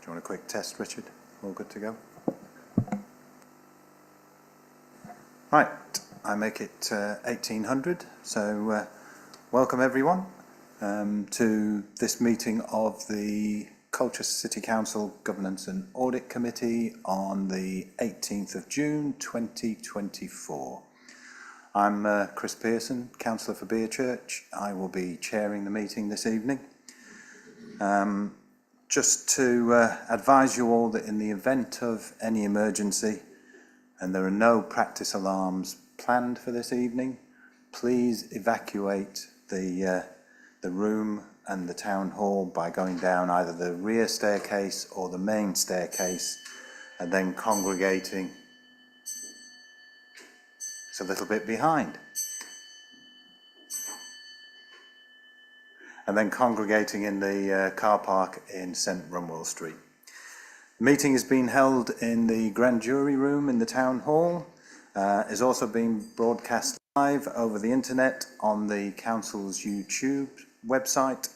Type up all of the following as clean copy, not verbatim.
you want a quick test, Richard? All good to go? Right, I make it 1800, so welcome everyone to this meeting of the Colchester City Council Governance and Audit Committee on the 18th of June 2024. I'm Chris Pearson, Councillor for Beerchurch. I will be chairing the meeting this evening. Just to advise you all that in the event of any emergency, and there are no practice alarms planned for this evening, please evacuate the room and the town hall by going down either the rear staircase or the main staircase and then congregating. It's a little bit behind. And then congregating in the car park in St Runwell Street. The meeting is being held in the grand jury room in the town hall. Is also being broadcast live over the internet on the council's YouTube website,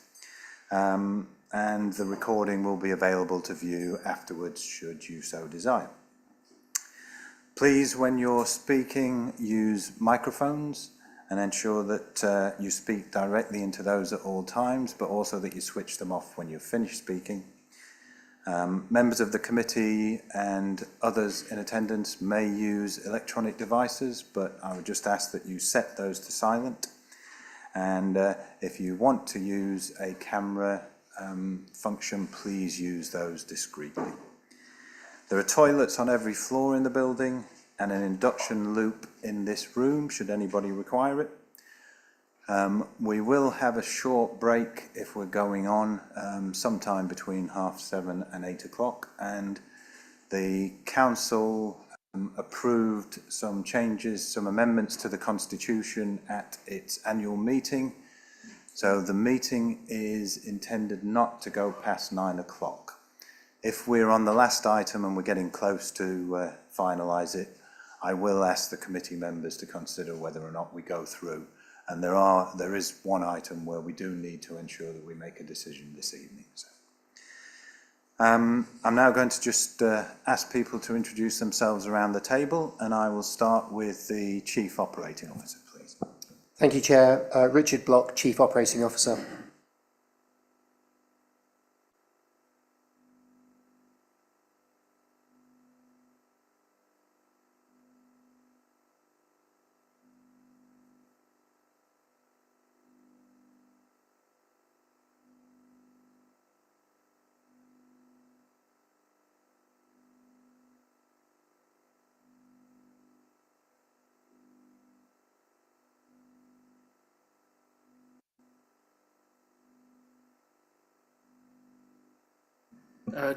and the recording will be available to view afterwards should you so desire. Please, when you're speaking, use microphones and ensure that you speak directly into those at all times, but also that you switch them off when you've finished speaking. Members of the committee and others in attendance may use electronic devices, but I would just ask that you set those to silent. And if you want to use a camera function, please use those discreetly. There are toilets on every floor in the building and an induction loop in this room, should anybody require it. We will have a short break if we're going on sometime between 7:30 and 8 o'clock, and the council approved some changes, some amendments to the constitution at its annual meeting. So the meeting is intended not to go past 9 o'clock. If we're on the last item and we're getting close to finalise it, I will ask the committee members to consider whether or not we go through. And there is one item where we do need to ensure that we make a decision this evening. So, I'm now going to just ask people to introduce themselves around the table, and I will start with the Chief Operating Officer, please. Thank you, Chair. Richard Block, Chief Operating Officer.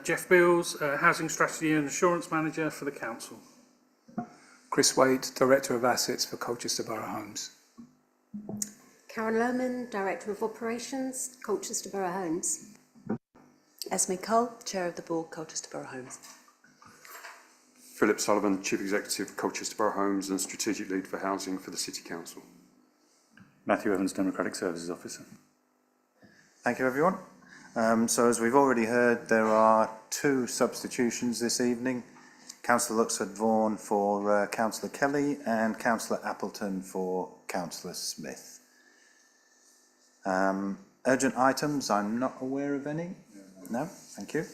Jeff Beals, Housing Strategy and Assurance Manager for the Council. Chris Wade, Director of Assets for Colchester Borough Homes. Karen Lohman, Director of Operations, Colchester Borough Homes. Esme Cole, Chair of the Board, Colchester Borough Homes. Philip Sullivan, Chief Executive, Colchester Borough Homes and Strategic Lead for Housing for the City Council. Matthew Evans, Democratic Services Officer. Thank you, everyone. So as we've already heard, there are two substitutions this evening. Councillor Luxford-Vaughan for Councillor Kelly and Councillor Appleton for Councillor Smith. Urgent items, I'm not aware of any. No, thank you.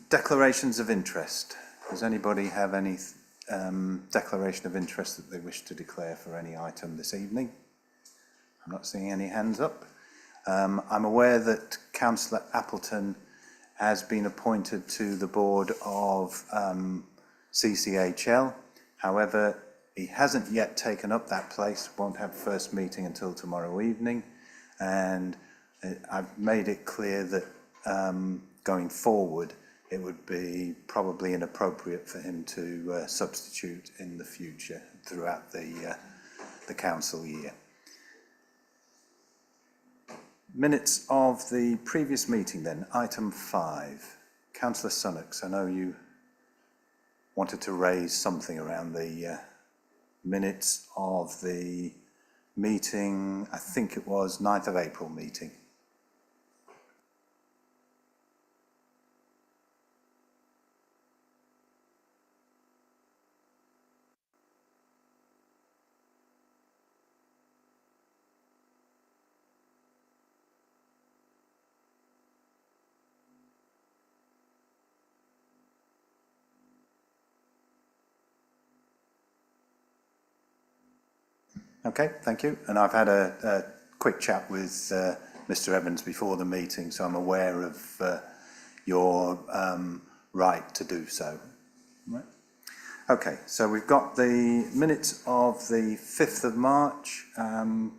Declarations of interest. Does anybody have any declaration of interest that they wish to declare for any item this evening? I'm not seeing any hands up. I'm aware that Councillor Appleton has been appointed to the board of CCHL. However, he hasn't yet taken up that place, won't have first meeting until tomorrow evening. And I've made it clear that going forward, it would be probably inappropriate for him to substitute in the future throughout the council year. Minutes of the previous meeting then, item 5. Councillor Sunnox, I know you wanted to raise something around the minutes of the meeting, I think it was 9th of April meeting. Okay, thank you. And I've had a quick chat with Mr Evans before the meeting, so I'm aware of your right to do so. Right. Okay, so we've got the minutes of the 5th of March. Can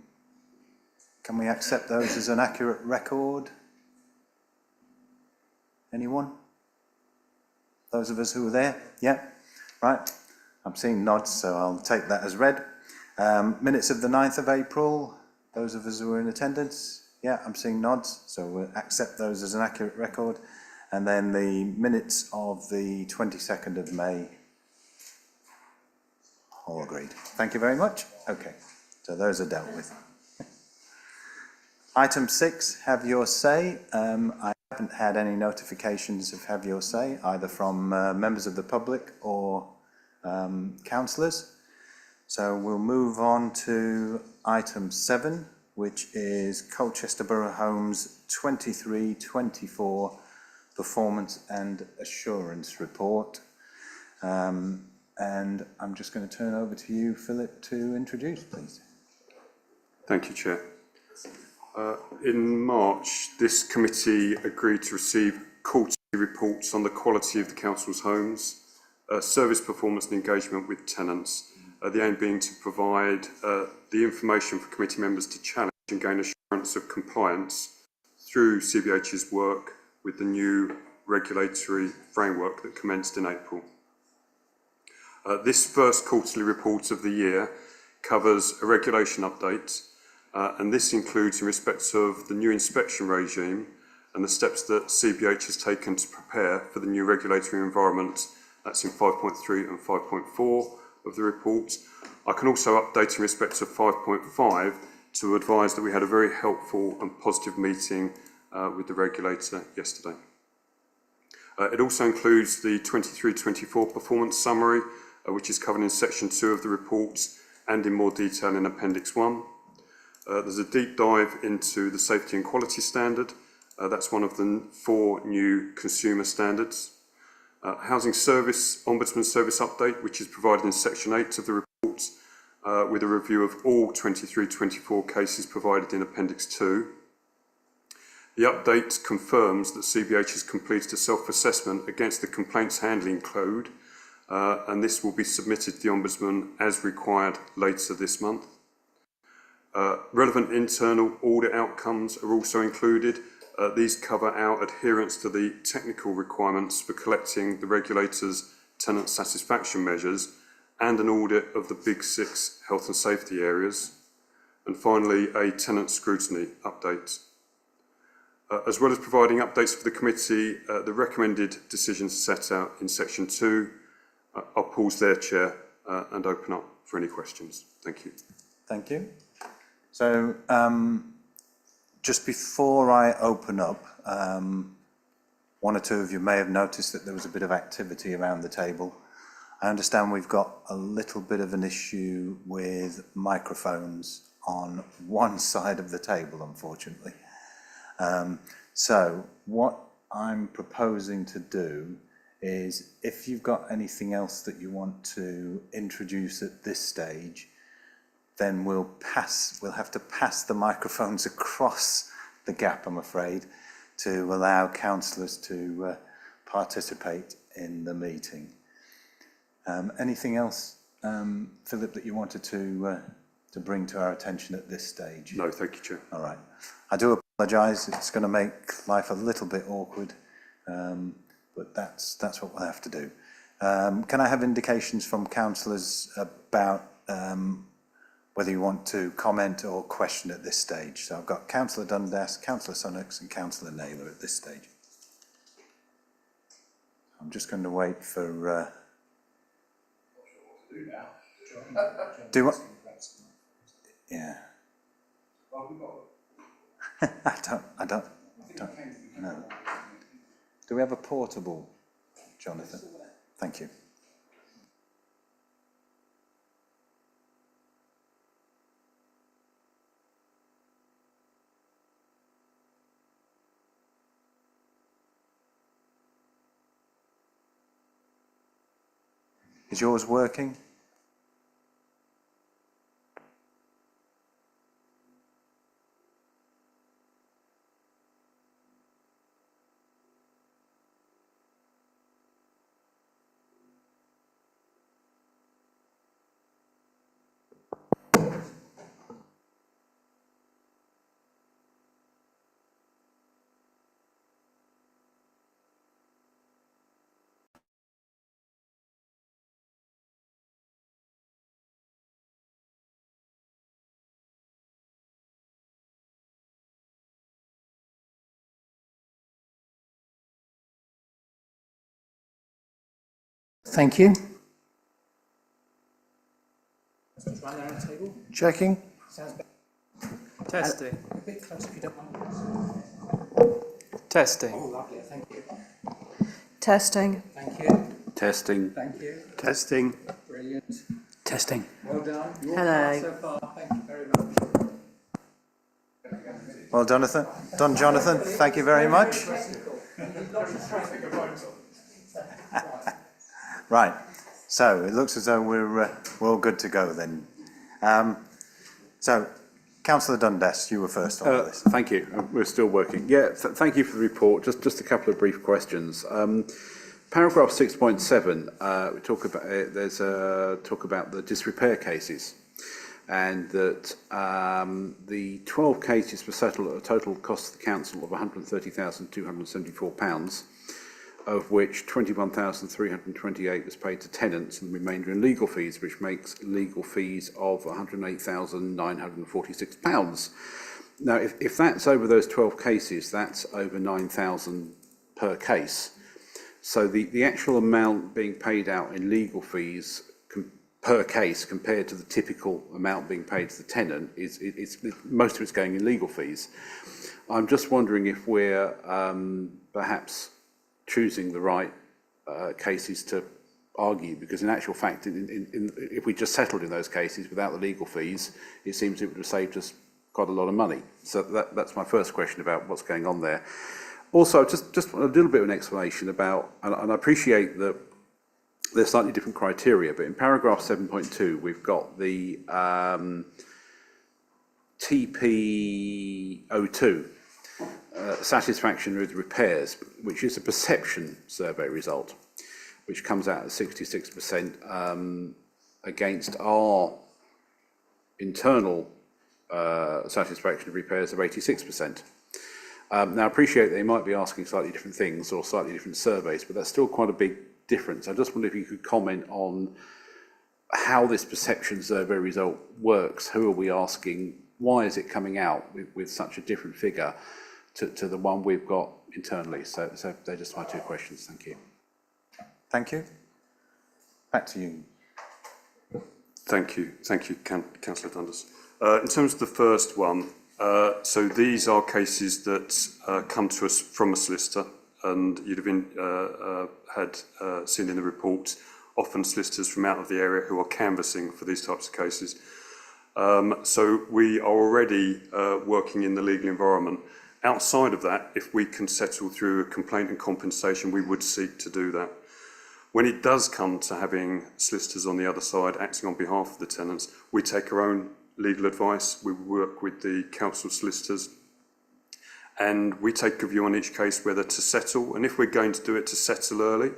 we accept those as an accurate record? Anyone? Those of us who were there? Yeah? Right. I'm seeing nods, so I'll take that as read. Minutes of the 9th of April. Those of us who were in attendance? Yeah, I'm seeing nods, so we'll accept those as an accurate record. And then the minutes of the 22nd of May. All agreed. Thank you very much. Okay, so those are dealt with. Item 6, have your say. I haven't had any notifications of have your say, either from members of the public or councillors. So we'll move on to item 7, which is Colchester Borough Homes 23-24 Performance and Assurance Report. And I'm just going to turn over to you, Philip, to introduce, please. Thank you, Chair. In March, this committee agreed to receive quarterly reports on the quality of the council's homes, service performance and engagement with tenants, the aim being to provide the information for committee members to challenge and gain assurance of compliance through CBH's work with the new regulatory framework that commenced in April. This first quarterly report of the year covers a regulation update, and this includes in respect of the new inspection regime and the steps that CBH has taken to prepare for the new regulatory environment. That's in 5.3 and 5.4 of the report. I can also update in respect of 5.5 to advise that we had a very helpful and positive meeting with the regulator yesterday. It also includes the 23-24 performance summary, which is covered in section 2 of the report and in more detail in appendix 1. There's a deep dive into the safety and quality standard. That's one of the 4 new consumer standards. Housing service, Ombudsman service update, which is provided in section 8 of the report, with a review of all 23-24 cases provided in appendix 2. The update confirms that CBH has completed a self-assessment against the complaints handling code, and this will be submitted to the Ombudsman as required later this month. Relevant internal audit outcomes are also included. These cover our adherence to the technical requirements for collecting the regulator's tenant satisfaction measures and an audit of the Big 6 health and safety areas. And finally, a tenant scrutiny update. As well as providing updates for the committee, the recommended decisions set out in section 2. I'll pause there, Chair, and open up for any questions. Thank you. Thank you. So, just before I open up, one or two of you may have noticed that there was a bit of activity around the table. I understand we've got a little bit of an issue with microphones on one side of the table, unfortunately. So what I'm proposing to do is, if you've got anything else that you want to introduce at this stage, then we'll have to pass the microphones across the gap, I'm afraid, to allow councillors to participate in the meeting. Anything else, Philip, that you wanted to bring to our attention at this stage? No, thank you, Chair. All right. I do apologise. It's going to make life a little bit awkward, but that's what we'll have to do. Can I have indications from councillors about whether you want to comment or question at this stage? So I've got Councillor Dundas, Councillor Sunnox and Councillor Naylor at this stage. I'm just going to wait for... Do what? Yeah. I don't know. Do we have a portable, Jonathan? Thank you. Is yours working? Thank you. Checking. Testing. A bit closer if you don't mind. Testing. Oh, lovely. Thank you. Testing. Thank you. Testing. Thank you. Testing. Brilliant. Testing. Well done. You all Hello. passed so far. Thank you very much. Well, Jonathan. Jonathan, thank you very much. Right, so it looks as though we're all good to go then. So, Councillor Dundas, you were first on this. Thank you. We're still working. Yeah, thank you for the report. Just a couple of brief questions. Paragraph 6.7, we talk about there's a talk about the disrepair cases, and that the 12 cases were settled at a total cost to the council of £130,274, of which 21,328 was paid to tenants and the remainder in legal fees, which makes legal fees of £108,946. Now, if that's over those 12 cases, that's over 9,000 per case. So the actual amount being paid out in legal fees per case compared to the typical amount being paid to the tenant is most of it's going in legal fees. I'm just wondering if we're perhaps choosing the right cases to argue, because in actual fact, if we just settled in those cases without the legal fees, it seems it would have saved us quite a lot of money. So that's my first question about what's going on there. Also, just a little bit of an explanation about, and I appreciate that there's slightly different criteria, but in paragraph 7.2, we've got the TP02, satisfaction with repairs, which is a perception survey result, which comes out at 66% against our internal satisfaction of repairs of 86%. Now, I appreciate they might be asking slightly different things or slightly different surveys, but that's still quite a big difference. I just wonder if you could comment on how this perception survey result works. Who are we asking? Why is it coming out with such a different figure to the one we've got internally? So they're just my two questions. Thank you. Thank you. Back to you. Thank you, Councillor Dundas. In terms of the first one, so these are cases that come to us from a solicitor, and you'd have been seen in the report, often solicitors from out of the area who are canvassing for these types of cases. So we are already working in the legal environment. Outside of that, if we can settle through a complaint and compensation, we would seek to do that. When it does come to having solicitors on the other side acting on behalf of the tenants, we take our own legal advice. We work with the council solicitors, and we take a view on each case whether to settle, and if we're going to do it, to settle early,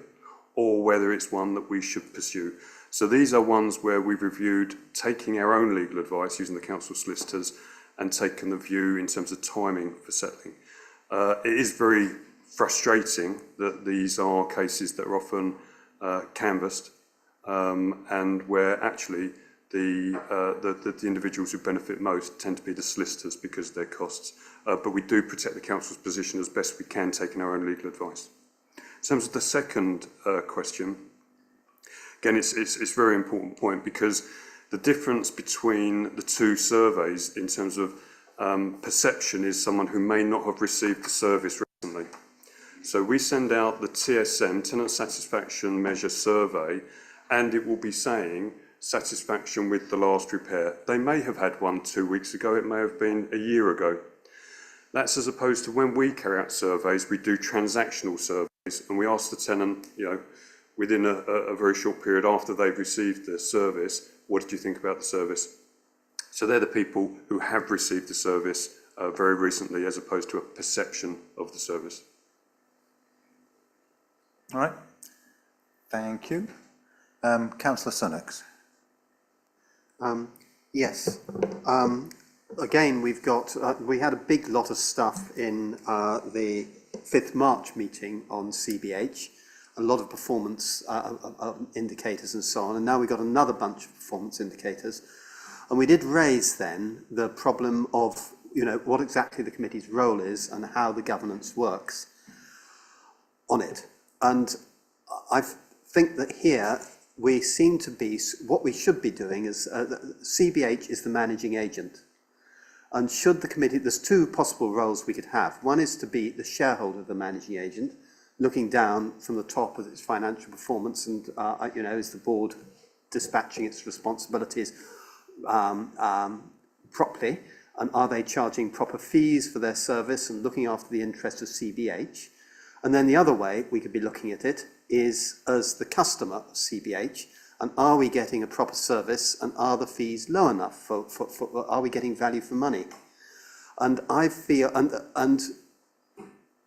or whether it's one that we should pursue. So these are ones where we've reviewed taking our own legal advice using the council solicitors and taken the view in terms of timing for settling. It is very frustrating that these are cases that are often canvassed, and where actually the individuals who benefit most tend to be the solicitors because of their costs. But we do protect the council's position as best we can, taking our own legal advice. In terms of the second question, again, it's a very important point, because the difference between the two surveys in terms of perception is someone who may not have received the service recently. So we send out the TSM, Tenant Satisfaction Measure Survey, and it will be saying satisfaction with the last repair. They may have had one 2 weeks ago, it may have been a year ago. That's as opposed to when we carry out surveys, we do transactional surveys, and we ask the tenant, within a very short period after they've received the service, what did you think about the service? So they're the people who have received the service very recently, as opposed to a perception of the service. All right. Thank you. Councillor Sunnox. Yes. Again, we've got, we had a big lot of stuff in the 5th March meeting on CBH, a lot of performance indicators and so on, and now we've got another bunch of performance indicators. And we did raise then the problem of, what exactly the committee's role is and how the governance works on it. And I've think that here we seem to be, what we should be doing is, CBH is the managing agent. And should the committee, there's two possible roles we could have. One is to be the shareholder of the managing agent, looking down from the top of its financial performance and, is the board dispatching its responsibilities properly, and are they charging proper fees for their service and looking after the interests of CBH? And then the other way we could be looking at it is as the customer of CBH, and are we getting a proper service, and are the fees low enough are we getting value for money? And I feel, and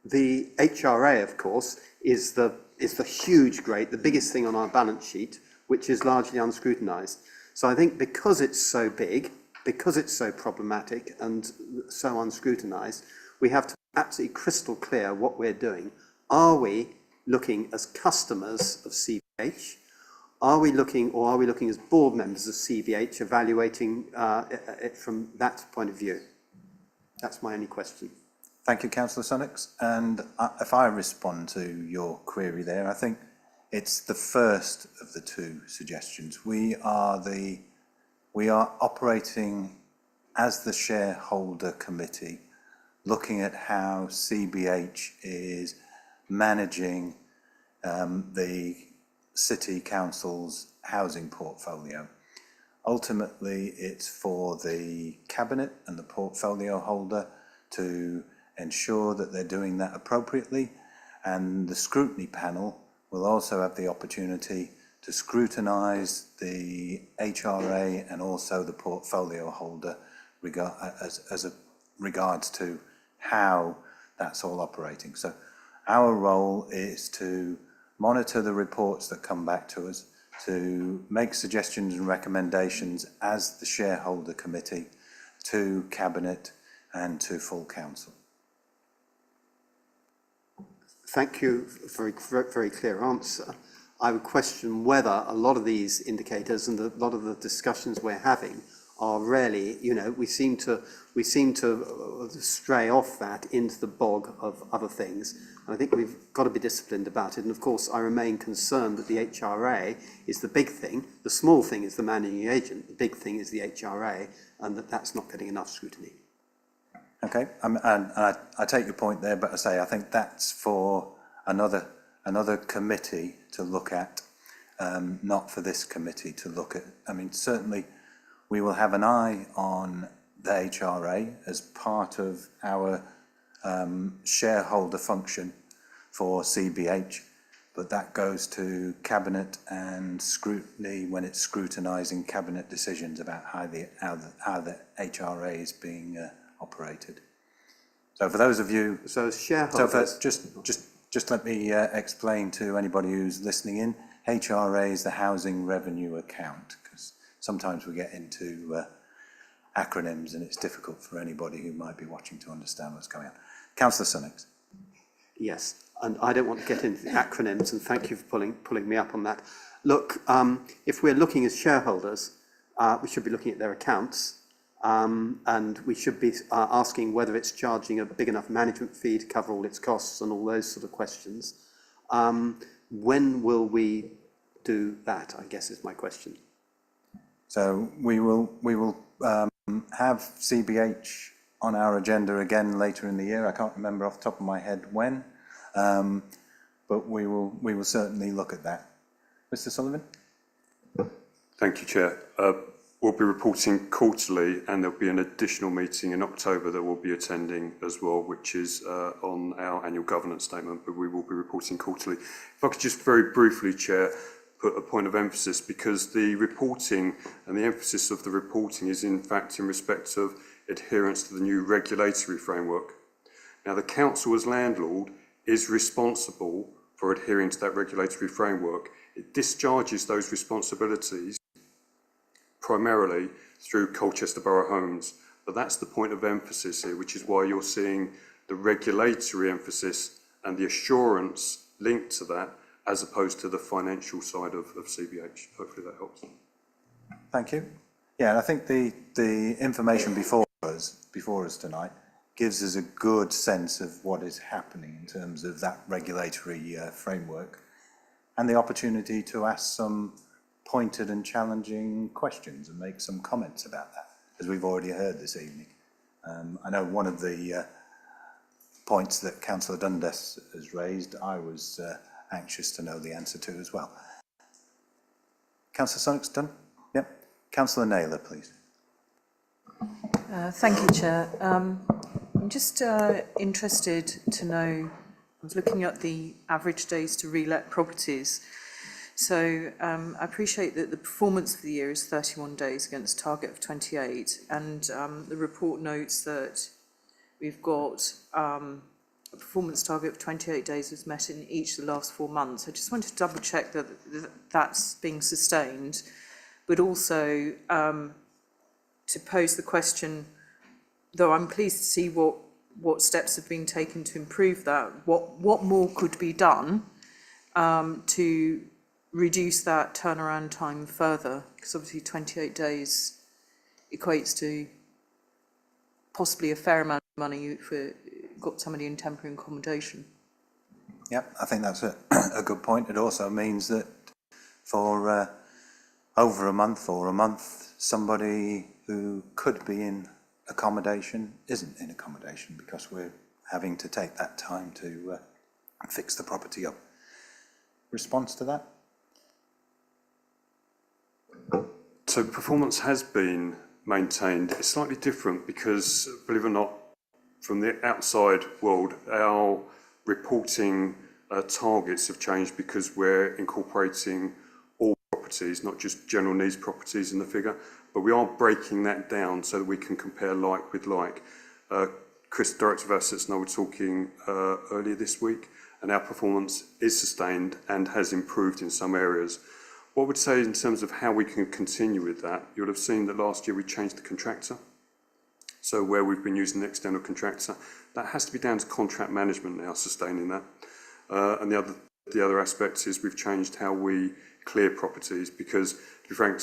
the HRA, of course, is the huge great, the biggest thing on our balance sheet, which is largely unscrutinised. So I think because it's so big, because it's so problematic and so unscrutinised, we have to be absolutely crystal clear what we're doing. Are we looking as customers of CBH? Are we looking as board members of CBH, evaluating it from that point of view? That's my only question. Thank you, Councillor Sunnox. And if I respond to your query there, I think it's the first of the two suggestions. We are operating as the shareholder committee, looking at how CBH is managing the City Council's housing portfolio. Ultimately, it's for the Cabinet and the portfolio holder to ensure that they're doing that appropriately, and the scrutiny panel will also have the opportunity to scrutinise the HRA and also the portfolio holder regards to how that's all operating. So our role is to monitor the reports that come back to us, to make suggestions and recommendations as the shareholder committee to Cabinet and to full council. Thank you for a very clear answer. I would question whether a lot of these indicators and a lot of the discussions we're having are really, we seem to stray off that into the bog of other things. And I think we've got to be disciplined about it. And of course, I remain concerned that the HRA is the big thing. The small thing is the managing agent. The big thing is the HRA, and that's not getting enough scrutiny. Okay, and I take your point there, but I think that's for another committee to look at, not for this committee to look at. I mean, certainly we will have an eye on the HRA as part of our shareholder function for CBH, but that goes to Cabinet and scrutiny when it's scrutinising Cabinet decisions about how the HRA is being operated. So for those of you, so as shareholders, just let me explain to anybody who's listening in. HRA is the Housing Revenue Account, because sometimes we get into acronyms and it's difficult for anybody who might be watching to understand what's going on. Councillor Sunnox. Yes, and I don't want to get into the acronyms, and thank you for pulling me up on that. Look, if we're looking as shareholders, we should be looking at their accounts, and we should be asking whether it's charging a big enough management fee to cover all its costs and all those sort of questions. When will we do that, I guess is my question. So we will have CBH on our agenda again later in the year. I can't remember off the top of my head when, but we will certainly look at that. Mr. Sullivan? Thank you, Chair. We'll be reporting quarterly, and there'll be an additional meeting in October that we'll be attending as well, which is on our annual governance statement, but we will be reporting quarterly. If I could just very briefly, Chair, put a point of emphasis, because the reporting and the emphasis of the reporting is in fact in respect of adherence to the new regulatory framework. Now, the council as landlord is responsible for adhering to that regulatory framework. It discharges those responsibilities primarily through Colchester Borough Homes, but that's the point of emphasis here, which is why you're seeing the regulatory emphasis and the assurance linked to that, as opposed to the financial side of CBH. Hopefully that helps. Thank you. Yeah, and I think the information before us tonight gives us a good sense of what is happening in terms of that regulatory framework. and the opportunity to ask some pointed and challenging questions and make some comments about that, as we've already heard this evening. I know one of the points that Councillor Dundas has raised, I was anxious to know the answer to as well. Councillor Sonic's done? Yep. Councillor Naylor, please. Thank you, Chair. I'm just interested to know, I was looking at the average days to re-let properties. So I appreciate that the performance for the year is 31 days against a target of 28, and the report notes that we've got a performance target of 28 days was met in each of the last 4 months. I just wanted to double check that that's being sustained, but also to pose the question, though I'm pleased to see what steps have been taken to improve that, what more could be done to reduce that turnaround time further, because obviously 28 days equates to possibly a fair amount of money if you've got somebody in temporary accommodation. Yep, I think that's a good point. It also means that for over a month or a month, somebody who could be in accommodation isn't in accommodation because we're having to take that time to fix the property up. Response to that? So performance has been maintained. It's slightly different because, believe it or not, from the outside world, our reporting targets have changed because we're incorporating all properties, not just general needs properties in the figure, but we are breaking that down so that we can compare like with like. Chris, Director of Assets, and I were talking earlier this week, and our performance is sustained and has improved in some areas. What I would say in terms of how we can continue with that, you'll have seen that last year we changed the contractor. So where we've been using an external contractor, that has to be down to contract management now, sustaining that. And the other aspect is we've changed how we clear properties because, to be frank,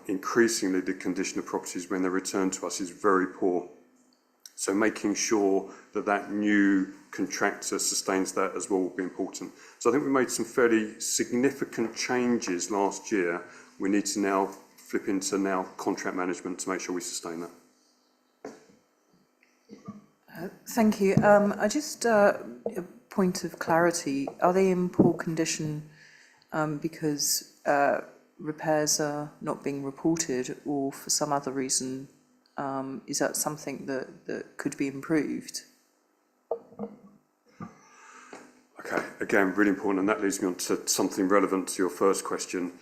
increasingly the condition of properties when they're returned to us is very poor. So making sure that that new contractor sustains that as well will be important. So I think we made some fairly significant changes last year. We need to now flip into now contract management to make sure we sustain that. Thank you. I just, a point of clarity, are they in poor condition because repairs are not being reported or for some other reason? Is that something that could be improved? Okay, again, really important, and that leads me on to something relevant to your first question.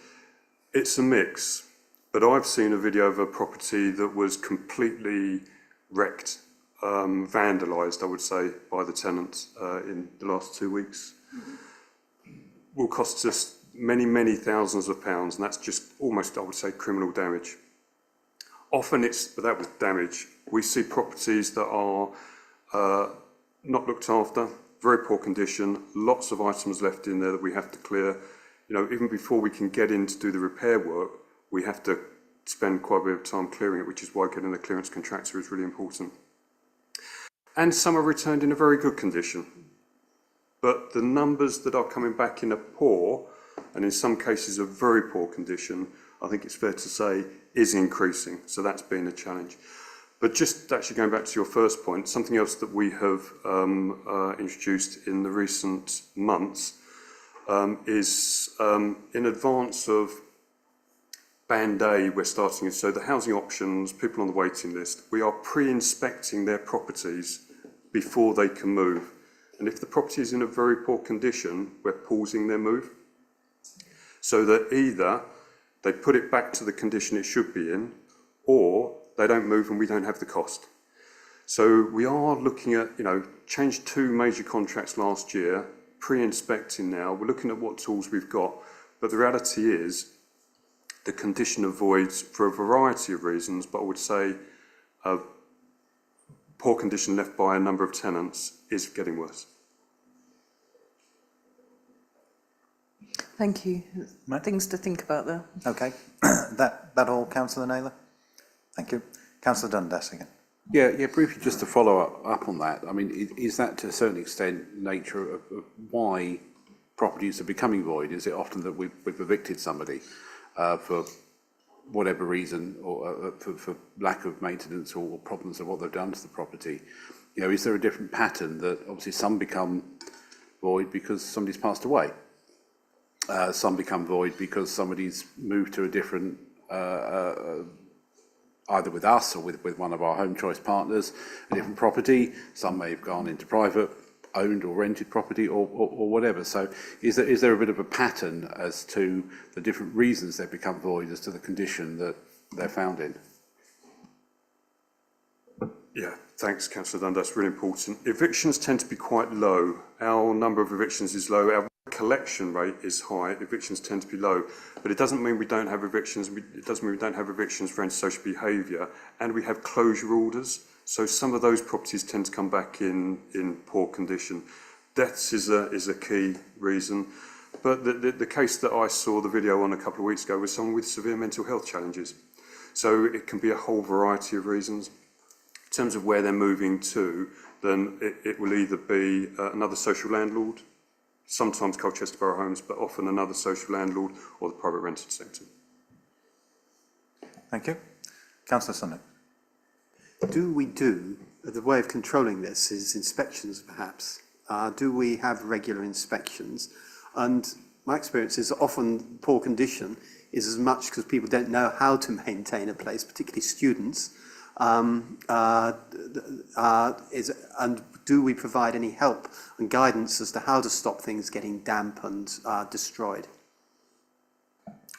It's a mix, but I've seen a video of a property that was completely wrecked, vandalised, I would say, by the tenants in the last 2 weeks. Will cost us many, many thousands of pounds, and that's just almost, I would say, criminal damage. Often but that was damage. We see properties that are not looked after, very poor condition, lots of items left in there that we have to clear. You know, even before we can get in to do the repair work, we have to spend quite a bit of time clearing it, which is why getting a clearance contractor is really important. And some are returned in a very good condition. But the numbers that are coming back in a poor, and in some cases a very poor condition, I think it's fair to say is increasing. So that's been a challenge. But just actually going back to your first point, something else that we have introduced in the recent months is in advance of Band A, we're starting, so the housing options, people on the waiting list, we are pre-inspecting their properties before they can move. And if the property is in a very poor condition, we're pausing their move. So that either they put it back to the condition it should be in, or they don't move and we don't have the cost. So we are looking at, changed 2 major contracts last year, pre-inspecting now. We're looking at what tools we've got. But the reality is the condition of voids for a variety of reasons, but I would say poor condition left by a number of tenants is getting worse. Thank you. Right. Things to think about there. Okay. that all, Councillor Naylor? Thank you. Councillor Dundas again. Yeah, briefly, just to follow up on that. I mean, is that to a certain extent nature of why properties are becoming void? Is it often that we've evicted somebody for whatever reason, or for lack of maintenance or problems of what they've done to the property? You know, is there a different pattern that obviously some become void because somebody's passed away? Some become void because somebody's moved to a different, either with us or with one of our home choice partners, a different property. Some may have gone into private owned or rented property or whatever. So is there a bit of a pattern as to the different reasons they become void as to the condition that they're found in? Yeah, thanks, Councillor Dunn. That's really important. Evictions tend to be quite low. Our number of evictions is low. Our collection rate is high. Evictions tend to be low, but it doesn't mean we don't have evictions. It doesn't mean we don't have evictions for antisocial behaviour, and we have closure orders. So some of those properties tend to come back in poor condition. Deaths is a key reason, but the case that I saw the video on a couple of weeks ago was someone with severe mental health challenges. So it can be a whole variety of reasons. In terms of where they're moving to, then it will either be another social landlord, sometimes Colchester Borough Homes, but often another social landlord or the private rented sector. Thank you. Councillor Sunnock. The way of controlling this is inspections, perhaps. Do we have regular inspections? And my experience is and poor condition is as much because people don't know how to maintain a place, particularly students. And do we provide any help and guidance as to how to stop things getting damp and destroyed?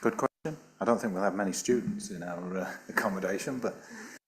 Good question. I don't think we'll have many students in our accommodation, but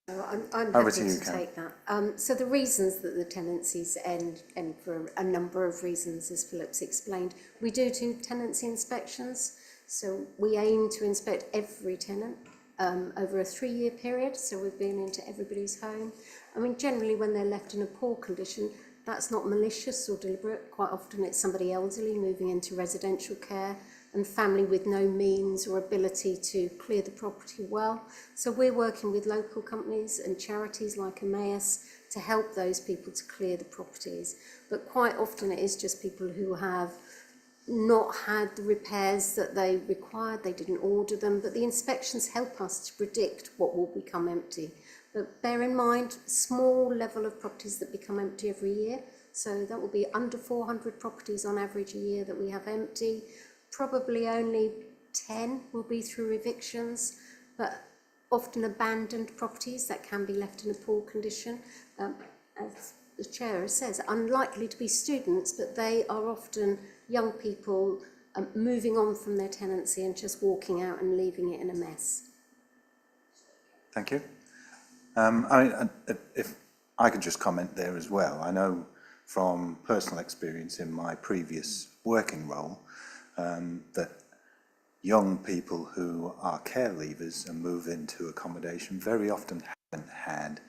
I'm over happy to you, to Karen. take that. So the reasons that the tenancies end for a number of reasons, as Philip's explained. We do tenancy inspections, so we aim to inspect every tenant over a 3-year period, so we've been into everybody's home. I mean, generally when they're left in a poor condition, that's not malicious or deliberate. Quite often it's somebody elderly moving into residential care and family with no means or ability to clear the property well. So we're working with local companies and charities like Emmaus to help those people to clear the properties. But quite often it is just people who have not had the repairs that they required, they didn't order them, but the inspections help us to predict what will become empty. But bear in mind, small level of properties that become empty every year, so that will be under 400 properties on average a year that we have empty. Probably only 10 will be through evictions, but often abandoned properties that can be left in a poor condition. As the chair says, unlikely to be students, but they are often young people moving on from their tenancy and just walking out and leaving it in a mess. Thank you. I mean, if I could just comment there as well. I know from personal experience in my previous working role that young people who are care leavers and move into accommodation very often haven't had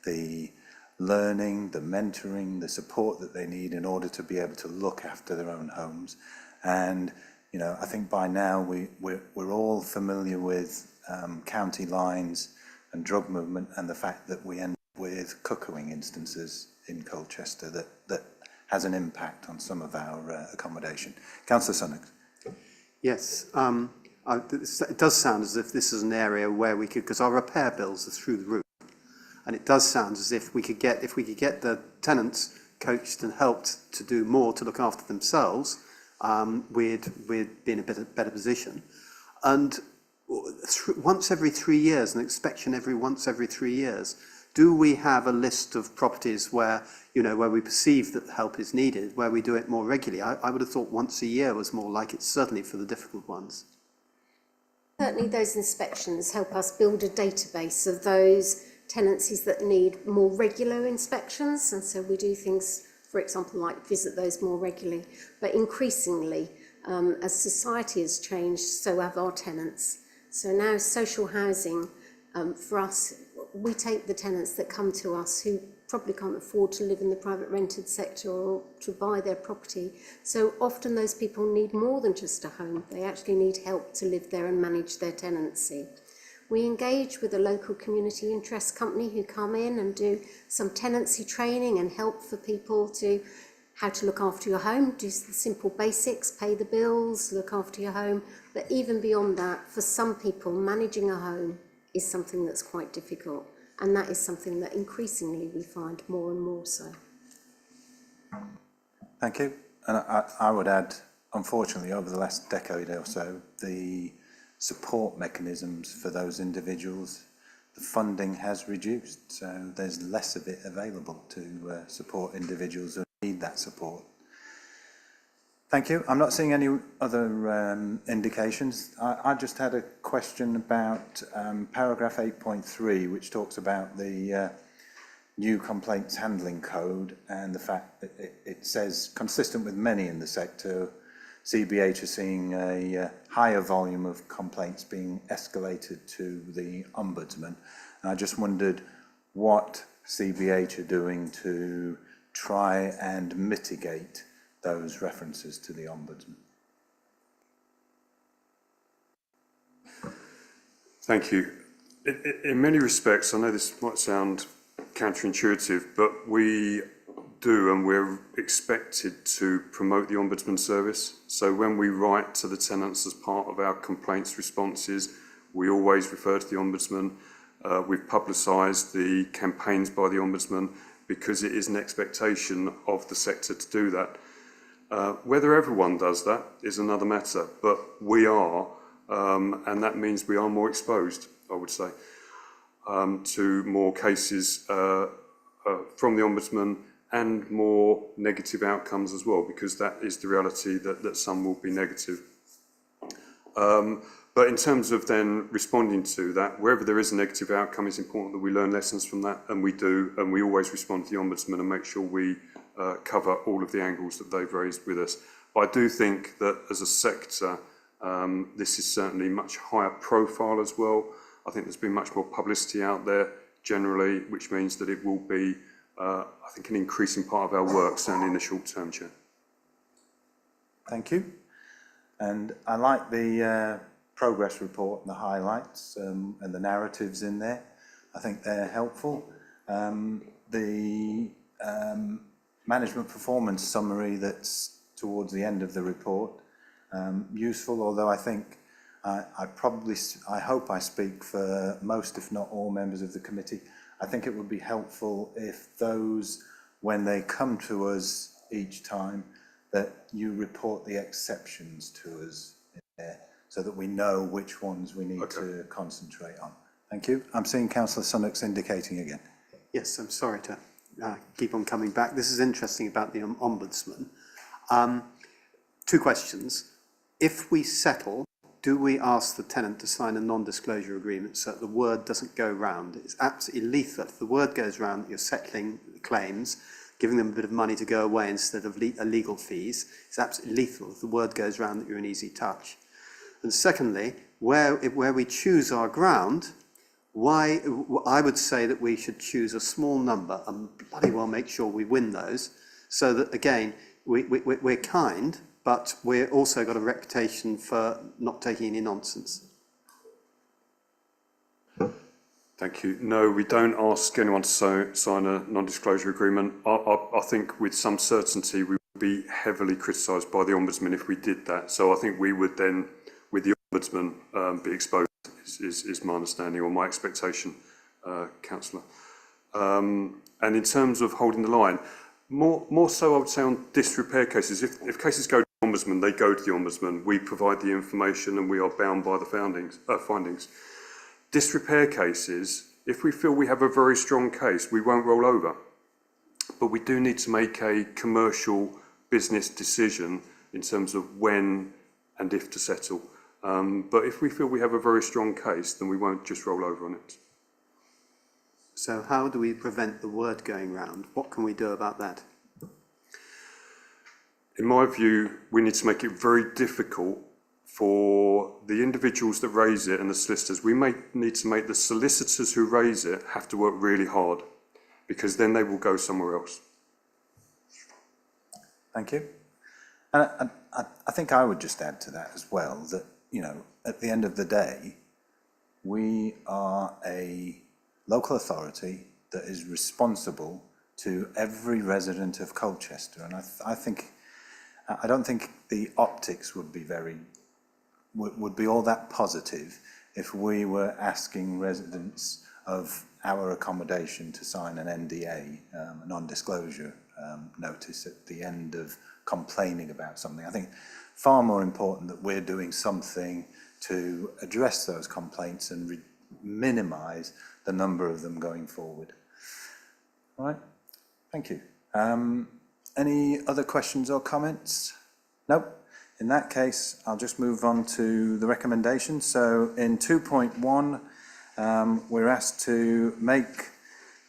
the learning, the mentoring, the support that they need in order to be able to look after their own homes. And, you know, I think by now we're all familiar with county lines and drug movement and the fact that we end up with cuckooing instances in Colchester that has an impact on some of our accommodation. Councillor Sunnock. Yes, it does sound as if this is an area where we could, because our repair bills are through the roof, and it does sound as if we could get the tenants coached and helped to do more to look after themselves, we'd be in a better position. And once every 3 years, an inspection once every 3 years, do we have a list of properties where, you know, where we perceive that help is needed, where we do it more regularly? I would have thought once a year was more like it, certainly for the difficult ones. Certainly those inspections help us build a database of those tenancies that need more regular inspections, and so we do things, for example, like visit those more regularly. But increasingly, as society has changed, so have our tenants. So now social housing, for us, we take the tenants that come to us who probably can't afford to live in the private rented sector or to buy their property. So often those people need more than just a home. They actually need help to live there and manage their tenancy. We engage with a local community interest company who come in and do some tenancy training and help for people to how to look after your home, do the simple basics, pay the bills, look after your home. But even beyond that, for some people, managing a home is something that's quite difficult. And that is something that increasingly we find more and more so. Thank you. And I would add, unfortunately, over the last decade or so, the support mechanisms for those individuals, the funding has reduced. So there's less of it available to support individuals who need that support. Thank you. I'm not seeing any other indications. I just had a question about paragraph 8.3, which talks about the new complaints handling code and the fact that it says, consistent with many in the sector, CBH is seeing a higher volume of complaints being escalated to the Ombudsman. And I just wondered what CBH are doing to try and mitigate those references to the Ombudsman. Thank you. In many respects, I know this might sound counterintuitive, but we do and we're expected to promote the Ombudsman service. So when we write to the tenants as part of our complaints responses, we always refer to the Ombudsman. We've publicised the campaigns by the Ombudsman because it is an expectation of the sector to do that. Whether everyone does that is another matter, but we are, and that means we are more exposed, I would say, to more cases from the Ombudsman and more negative outcomes as well, because that is the reality that some will be negative. But in terms of then responding to that, wherever there is a negative outcome, it's important that we learn lessons from that, and we do, and we always respond to the Ombudsman and make sure we cover all of the angles that they've raised with us. But I do think that as a sector, this is certainly much higher profile as well. I think there's been much more publicity out there generally, which means that it will be, I think, an increasing part of our work, certainly in the short term, Chair. Thank you. And I like the progress report and the highlights and the narratives in there. I think they're helpful. The management performance summary that's towards the end of the report, useful, although I think I hope I speak for most, if not all, members of the committee. I think it would be helpful if those, when they come to us each time, that you report the exceptions to us in there, so that we know which ones we need to concentrate on. Thank you. I'm seeing Councillor Sunnock's indicating again. Yes, I'm sorry to keep on coming back. This is interesting about the Ombudsman. Two questions. If we settle, do we ask the tenant to sign a non-disclosure agreement so that the word doesn't go round? It's absolutely lethal. If the word goes round that you're settling claims, giving them a bit of money to go away instead of legal fees, it's absolutely lethal if the word goes round that you're an easy touch. And secondly, where we choose our ground, I would say that we should choose a small number and bloody well make sure we win those, so that, again, we're kind, but we've also got a reputation for not taking any nonsense. Thank you. No, we don't ask anyone to sign a non-disclosure agreement. I think with some certainty we would be heavily criticised by the Ombudsman if we did that. So I think we would then, with the Ombudsman, be exposed, is my understanding or my expectation, Councillor. And in terms of holding the line, more so I would say on disrepair cases. If cases go to the Ombudsman, they go to the Ombudsman. We provide the information and we are bound by the findings. Disrepair cases, if we feel we have a very strong case, we won't roll over. But we do need to make a commercial business decision in terms of when and if to settle. But if we feel we have a very strong case, then we won't just roll over on it. So how do we prevent the word going round? What can we do about that? In my view, we need to make it very difficult for the individuals that raise it and the solicitors. We may need to make the solicitors who raise it have to work really hard, because then they will go somewhere else. Thank you. And I think I would just add to that as well, that, you know, at the end of the day, we are a local authority that is responsible to every resident of Colchester. And I don't think the optics would be all that positive if we were asking residents of our accommodation to sign an NDA, a non-disclosure notice at the end of complaining about something. I think far more important that we're doing something to address those complaints and minimise the number of them going forward. All right, thank you. Any other questions or comments? Nope. In that case, I'll just move on to the recommendations. So in 2.1, we're asked to make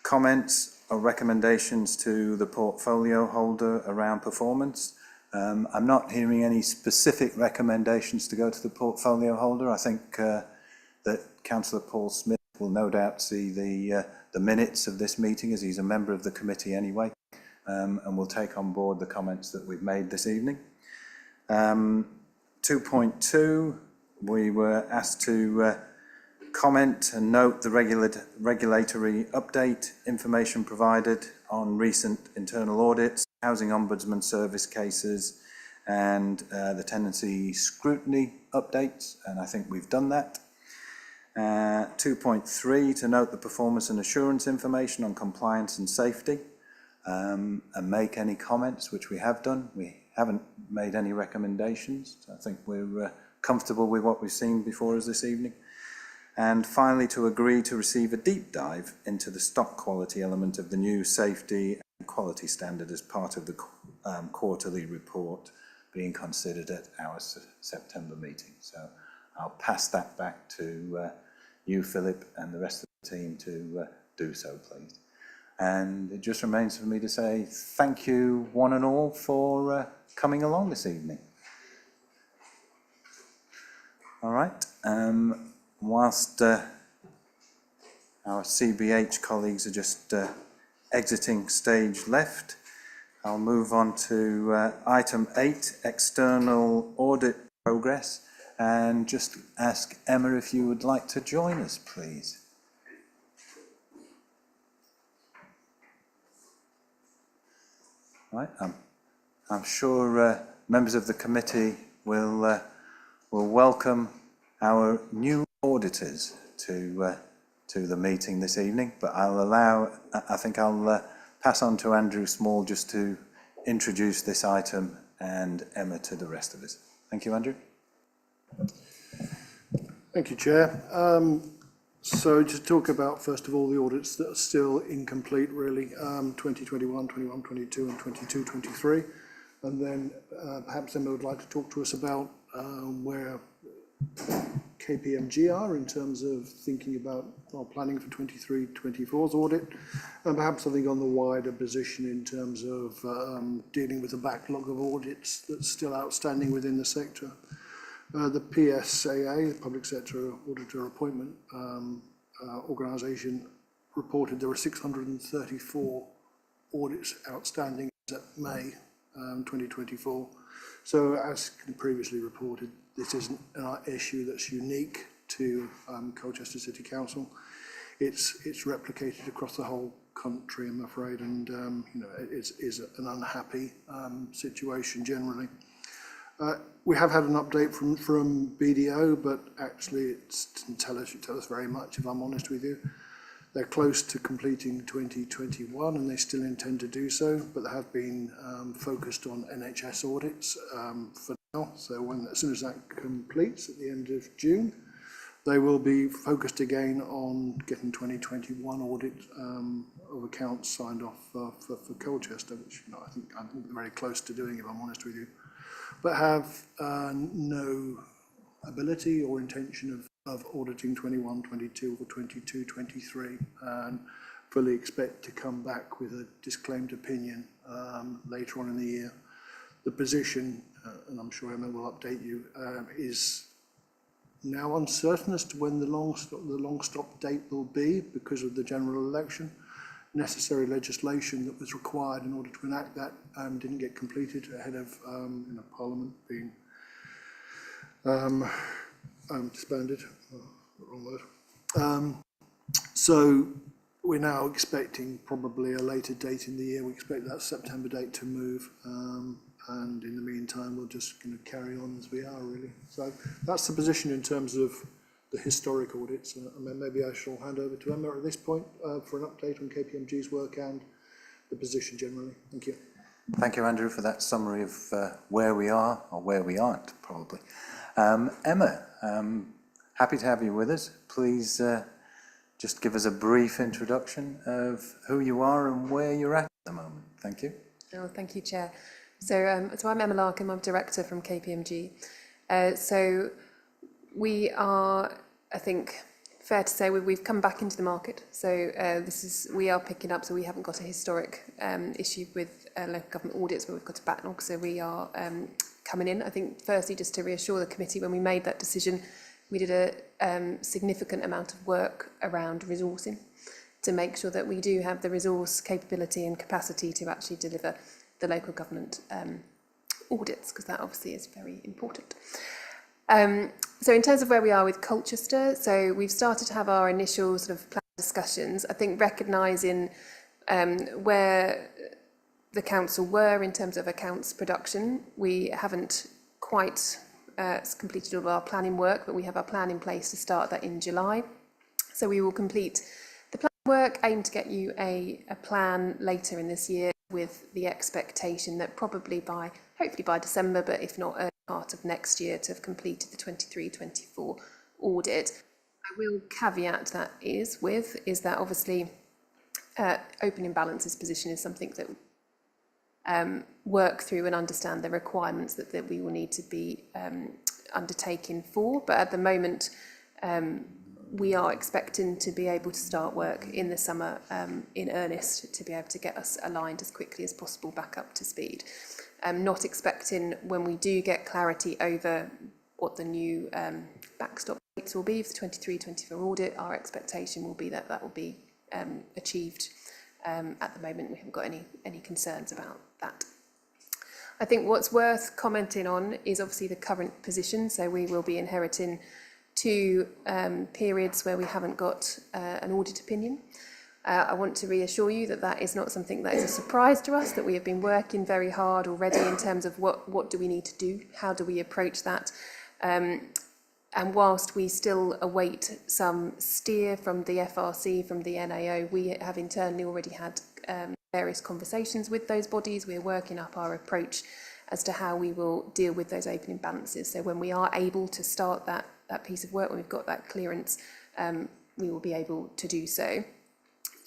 comments or recommendations to the portfolio holder around performance. I'm not hearing any specific recommendations to go to the portfolio holder. I think that Councillor Paul Smith will no doubt see the minutes of this meeting, as he's a member of the committee anyway, and will take on board the comments that we've made this evening. 2.2, we were asked to comment and note the regulatory update information provided on recent internal audits, housing ombudsman service cases, and the tenancy scrutiny updates, and I think we've done that. 2.3, to note the performance and assurance information on compliance and safety, and make any comments, which we have done. We haven't made any recommendations, so I think we're comfortable with what we've seen before us this evening. And finally, to agree to receive a deep dive into the stock quality element of the new safety and quality standard as part of the quarterly report being considered at our September meeting. So I'll pass that back to you, Philip, and the rest of the team to do so, please. And it just remains for me to say thank you, one and all, for coming along this evening. All right. Whilst our CBH colleagues are just exiting stage left, I'll move on to item 8, external audit progress, and just ask Emma if you would like to join us, please. Right, I'm sure members of the committee will welcome our new auditors to the meeting this evening, but I think I'll pass on to Andrew Small just to introduce this item, and Emma to the rest of us. Thank you, Andrew. Thank you, Chair. So to talk about, first of all, the audits that are still incomplete, really, 2021, 21, 22 and 22, 23. And then perhaps Emma would like to talk to us about where KPMG are in terms of thinking about our planning for 23-24's audit, and perhaps something on the wider position in terms of dealing with the backlog of audits that's still outstanding within the sector. The PSAA, the Public Sector Auditor Appointment Organisation, reported there were 634 audits outstanding as of May 2024. So as previously reported, this isn't an issue that's unique to Colchester City Council. It's replicated across the whole country, I'm afraid, and you know, it is an unhappy situation generally. We have had an update from BDO, but actually it didn't tell us very much, if I'm honest with you. They're close to completing 2021 and they still intend to do so, but they have been focused on NHS audits for now. So as soon as that completes at the end of June, they will be focused again on getting 2021 audit of accounts signed off for Colchester, which, you know, I think they're very close to doing, if I'm honest with you, but have no ability or intention of auditing 21, 22 or 22, 23, and fully expect to come back with a disclaimed opinion later on in the year. The position, and I'm sure Emma will update you, is now uncertain as to when the long stop date will be because of the general election. Necessary legislation that was required in order to enact that didn't get completed ahead of you know, Parliament being disbanded. Wrong word. So we're now expecting probably a later date in the year. We expect that September date to move, and in the meantime, we're just going to carry on as we are, really. So that's the position in terms of the historic audits. Maybe I shall hand over to Emma at this point for an update on KPMG's work and the position generally. Thank you. Thank you, Andrew, for that summary of where we are, or where we aren't, probably. Emma, happy to have you with us. Please just give us a brief introduction of who you are and where you're at the moment. Thank you. Oh, thank you, Chair. So I'm Emma Larkham, I'm Director from KPMG. So we are, I think, fair to say we've come back into the market. So we are picking up, so we haven't got a historic issue with local government audits, but we've got a backlog. So we are coming in. I think firstly, just to reassure the committee, when we made that decision, we did a significant amount of work around resourcing to make sure that we do have the resource, capability and capacity to actually deliver the local government audits, because that obviously is very important. So in terms of where we are with Colchester, so we've started to have our initial sort of plan discussions. I think recognising where the council were in terms of accounts production, we haven't quite completed all of our planning work, but we have our plan in place to start that in July. So we will complete the plan work, aim to get you a plan later in this year, with the expectation that hopefully by December, but if not early part of next year, to have completed the 23-24 audit. I will caveat that is that obviously opening balances position is something that work through and understand the requirements that we will need to be undertaking for. But at the moment, we are expecting to be able to start work in the summer in earnest to be able to get us aligned as quickly as possible back up to speed. Not expecting, when we do get clarity over what the new backstop rates will be for the 23-24 audit, our expectation will be that that will be achieved. At the moment, we haven't got any concerns about that. I think what's worth commenting on is obviously the current position. So we will be inheriting 2 periods where we haven't got an audit opinion. I want to reassure you that that is not something that is a surprise to us, that we have been working very hard already in terms of what do we need to do, how do we approach that. And whilst we still await some steer from the FRC, from the NAO, we have internally already had various conversations with those bodies. We're working up our approach as to how we will deal with those opening balances. So when we are able to start that piece of work, when we've got that clearance, we will be able to do so.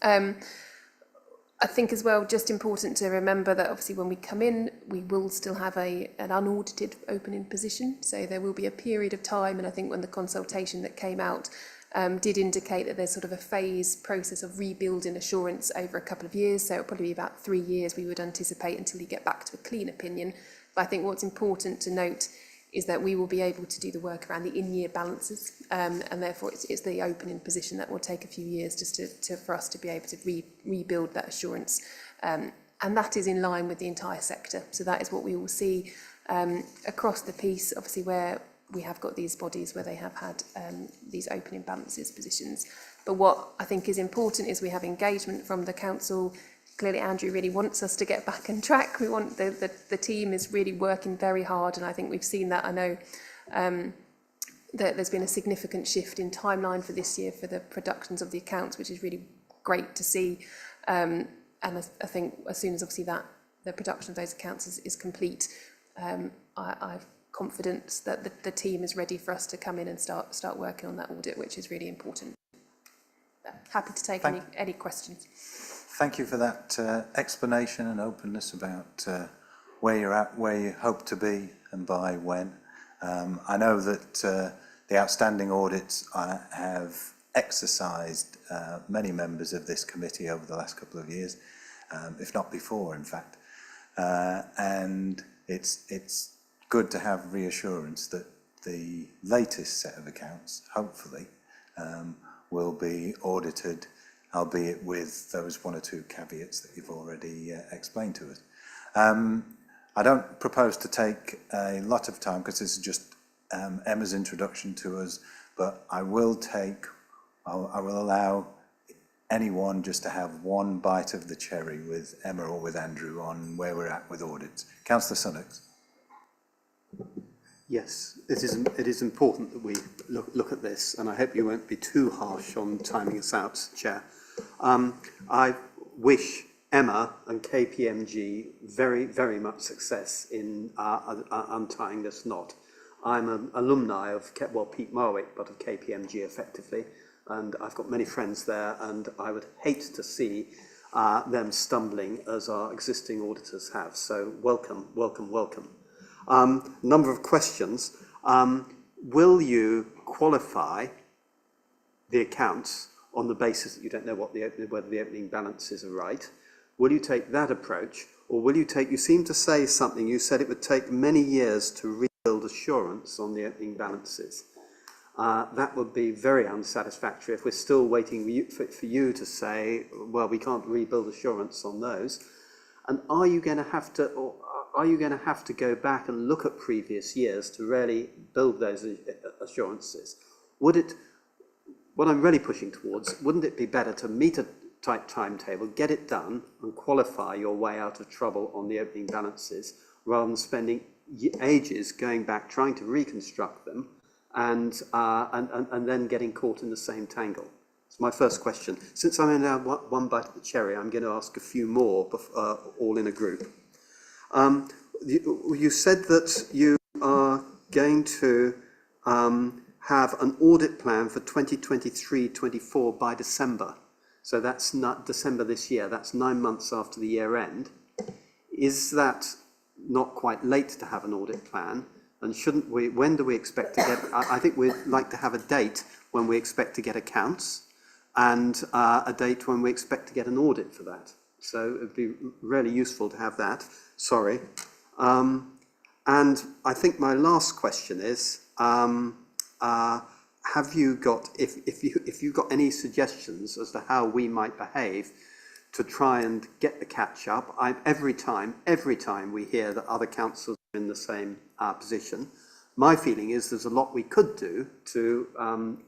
I think as well, just important to remember that obviously when we come in, we will still have an unaudited opening position. So there will be a period of time, and I think when the consultation that came out did indicate that there's sort of a phase process of rebuilding assurance over a couple of years. So it'll probably be about 3 years we would anticipate until we get back to a clean opinion. But I think what's important to note is that we will be able to do the work around the in-year balances, and therefore it's the opening position that will take a few years just for us to be able to rebuild that assurance. And that is in line with the entire sector. So that is what we will see across the piece, obviously where we have got these bodies where they have had these opening balances positions. But what I think is important is we have engagement from the council. Clearly, Andrew really wants us to get back on track. We want the team is really working very hard, and I think we've seen that. I know that there's been a significant shift in timeline for this year for the productions of the accounts, which is really great to see. And I think as soon as obviously that the production of those accounts is complete, I've confidence that the team is ready for us to come in and start working on that audit, which is really important. Happy to take any questions. Thank you for that explanation and openness about where you're at, where you hope to be, and by when. I know that the outstanding audits have exercised many members of this committee over the last couple of years, if not before, in fact. And it's good to have reassurance that the latest set of accounts, hopefully, will be audited, albeit with those 1 or 2 caveats that you've already explained to us. I don't propose to take a lot of time because this is just Emma's introduction to us, but I will allow anyone just to have one bite of the cherry with Emma or with Andrew on where we're at with audits? Councillor Sunnox. Yes, it is important that we look at this, and I hope you won't be too harsh on timing us out, Chair. I wish Emma and KPMG very, very much success in untying this knot. I'm an alumni of, well, Pete Marwick, but of KPMG effectively, and I've got many friends there, and I would hate to see them stumbling as our existing auditors have. So welcome, welcome, welcome. Number of questions. Will you qualify the accounts on the basis that you don't know whether the opening balances are right? Will you take that approach, or will you take, you seem to say something, you said it would take many years to rebuild assurance on the opening balances. That would be very unsatisfactory if we're still waiting for you to say, well, we can't rebuild assurance on those. And are you going to have to, or are you going to have to go back and look at previous years to really build those assurances? Would it, what I'm really pushing towards, wouldn't it be better to meet a tight timetable, get it done, and qualify your way out of trouble on the opening balances, rather than spending ages going back trying to reconstruct them and then getting caught in the same tangle? It's my first question. Since I'm in now one bite of the cherry, I'm going to ask a few more, all in a group. You said that you are going to have an audit plan for 2023-24 by December. So that's not December this year, that's 9 months after the year end. Is that not quite late to have an audit plan? And shouldn't we, when do we expect to get, I think we'd like to have a date when we expect to get accounts and a date when we expect to get an audit for that. So it'd be really useful to have that. Sorry. And I think my last question is, have you got, if you've got any suggestions as to how we might behave to try and get the catch up? Every time we hear that other councils are in the same position, my feeling is there's a lot we could do to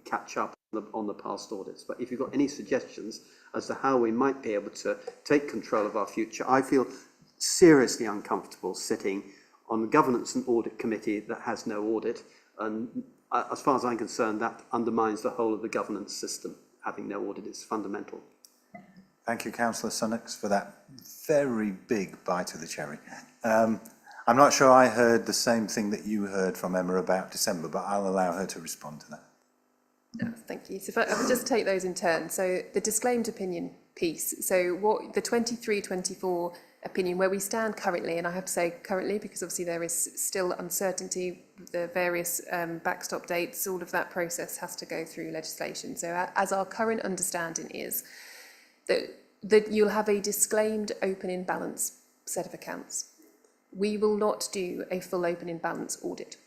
catch up on the past audits. But if you've got any suggestions as to how we might be able to take control of our future, I feel seriously uncomfortable sitting on the Governance and Audit Committee that has no audit, and as far as I'm concerned, that undermines the whole of the governance system. Having no audit is fundamental. Thank you, Councillor Sunnox, for that very big bite of the cherry. I'm not sure I heard the same thing that you heard from Emma about December, but I'll allow her to respond to that. Thank you. So if I would just take those in turn. So the disclaimed opinion piece. So what the 23-24 opinion, where we stand currently, and I have to say currently because obviously there is still uncertainty, the various backstop dates, all of that process has to go through legislation. So as our current understanding is that you'll have a disclaimed open in balance set of accounts. We will not do a full open in balance audit.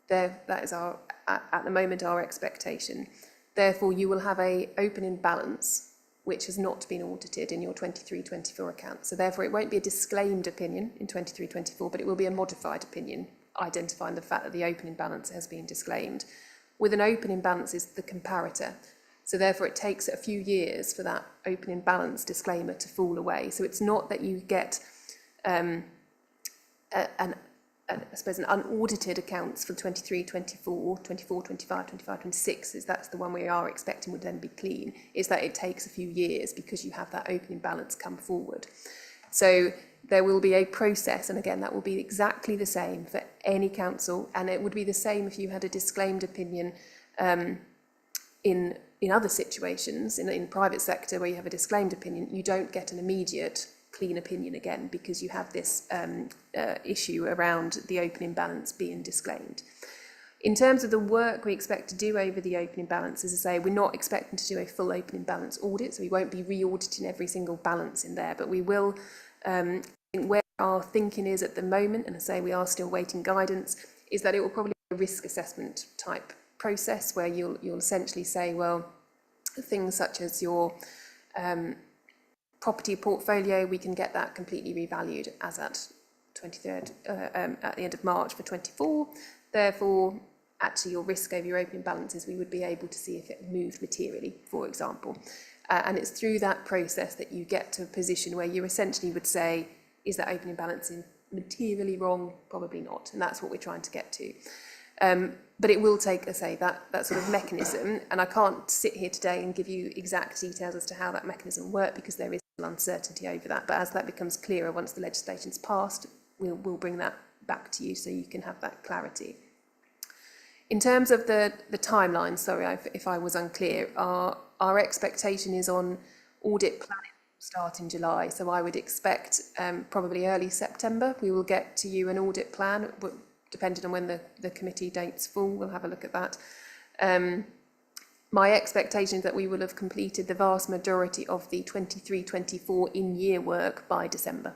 That is our, at the moment, our expectation. Therefore, you will have a open in balance which has not been audited in your 23-24 account. So therefore, it won't be a disclaimed opinion in 23-24, but it will be a modified opinion, identifying the fact that the opening balance has been disclaimed. With an opening balance is the comparator. So therefore, it takes a few years for that opening balance disclaimer to fall away. So it's not that you get I suppose an unaudited accounts for 23-24, 24-25, 25-26, that's the one we are expecting would then be clean, is that it takes a few years because you have that opening balance come forward. So there will be a process, and again, that will be exactly the same for any council, and it would be the same if you had a disclaimed opinion in other situations, in private sector where you have a disclaimed opinion, you don't get an immediate clean opinion again because you have this issue around the opening balance being disclaimed. In terms of the work we expect to do over the opening balance, as I say, we're not expecting to do a full opening balance audit, so we won't be re-auditing every single balance in there, but we will, where our thinking is at the moment, and I say we are still waiting guidance, is that it will probably be a risk assessment type process where you'll essentially say, well, things such as your property portfolio, we can get that completely revalued as at 23rd, at the end of March for 24. Therefore, actually your risk over your opening balances, we would be able to see if it moved materially, for example. And it's through that process that you get to a position where you essentially would say, is that opening balancing materially wrong? Probably not. And that's what we're trying to get to. But it will take, I say, that sort of mechanism. And I can't sit here today and give you exact details as to how that mechanism works, because there is uncertainty over that. But as that becomes clearer, once the legislation's passed, we'll bring that back to you so you can have that clarity. In terms of the timeline, sorry if I was unclear, our expectation is on audit planning start in July. So I would expect probably early September we will get to you an audit plan, but depending on when the committee dates fall, we'll have a look at that. My expectation is that we will have completed the vast majority of the 23-24 in-year work by December.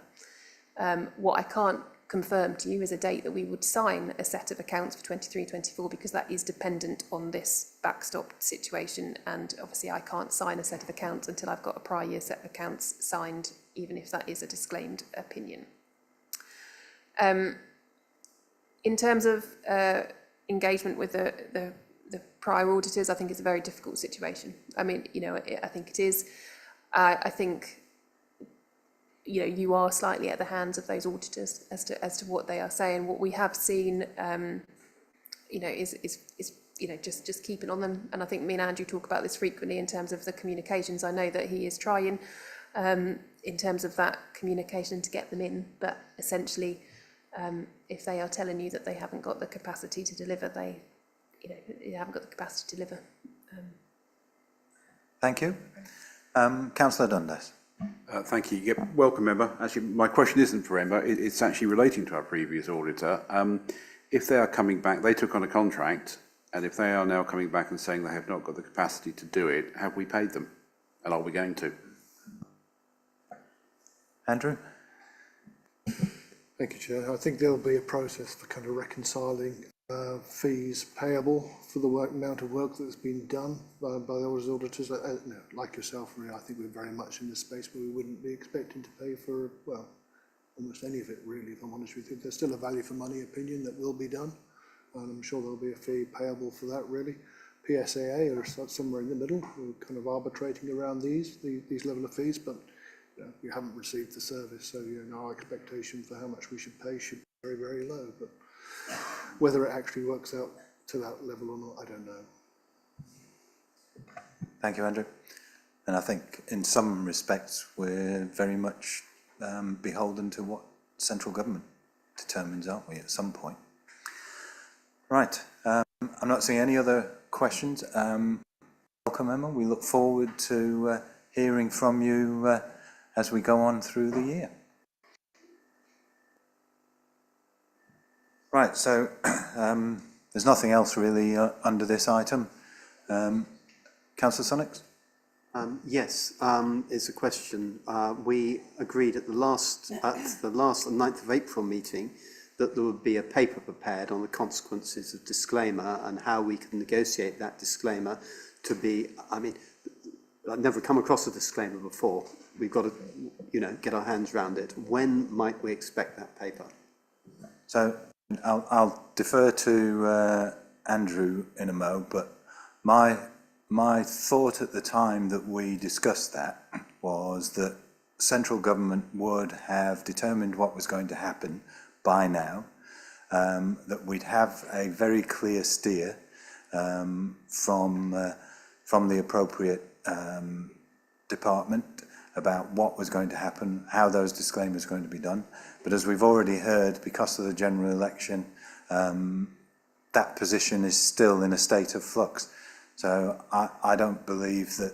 What I can't confirm to you is a date that we would sign a set of accounts for 23-24, because that is dependent on this backstop situation, and obviously I can't sign a set of accounts until I've got a prior year set of accounts signed, even if that is a disclaimed opinion. In terms of engagement with the prior auditors, I think it's a very difficult situation. I mean, you know, I think it is. I think, you know, you are slightly at the hands of those auditors as to what they are saying. What we have seen, you know, is you know, just keeping on them. And I think me and Andrew talk about this frequently in terms of the communications. I know that he is trying in terms of that communication to get them in, but essentially, if they are telling you that they haven't got the capacity to deliver, you haven't got the capacity to deliver. Thank you. Councillor Dundas. Thank you. Yep, welcome, Emma. Actually, my question isn't for Emma. It's actually relating to our previous auditor. If they are coming back, they took on a contract, and if they are now coming back and saying they have not got the capacity to do it, have we paid them? And are we going to? Andrew? Thank you, Chair. I think there'll be a process for kind of reconciling fees payable for the amount of work that's been done by those auditors. No, like yourself, really, I think we're very much in the space where we wouldn't be expecting to pay for, well, almost any of it, really, if I'm honest with you. There's still a value for money opinion that will be done, and I'm sure there'll be a fee payable for that, really. PSAA are somewhere in the middle. We're kind of arbitrating around these level of fees, but we haven't received the service, so our expectation for how much we should pay should be very, very low. But whether it actually works out to that level or not, I don't know. Thank you, Andrew. And I think in some respects we're very much beholden to what central government determines, aren't we, at some point? Right. I'm not seeing any other questions. Welcome, Emma. We look forward to hearing from you as we go on through the year. Right, so there's nothing else really under this item. Councillor Sonics? Yes, it's a question. We agreed at the last 9th of April meeting that there would be a paper prepared on the consequences of disclaimer and how we can negotiate that disclaimer to be, I mean, I've never come across a disclaimer before. We've got to, get our hands around it. When might we expect that paper? So I'll defer to Andrew in a mo, but my thought at the time that we discussed that was that central government would have determined what was going to happen by now, that we'd have a very clear steer from the appropriate department about what was going to happen, how those disclaimers are going to be done. But as we've already heard, because of the general election, that position is still in a state of flux. So I don't believe that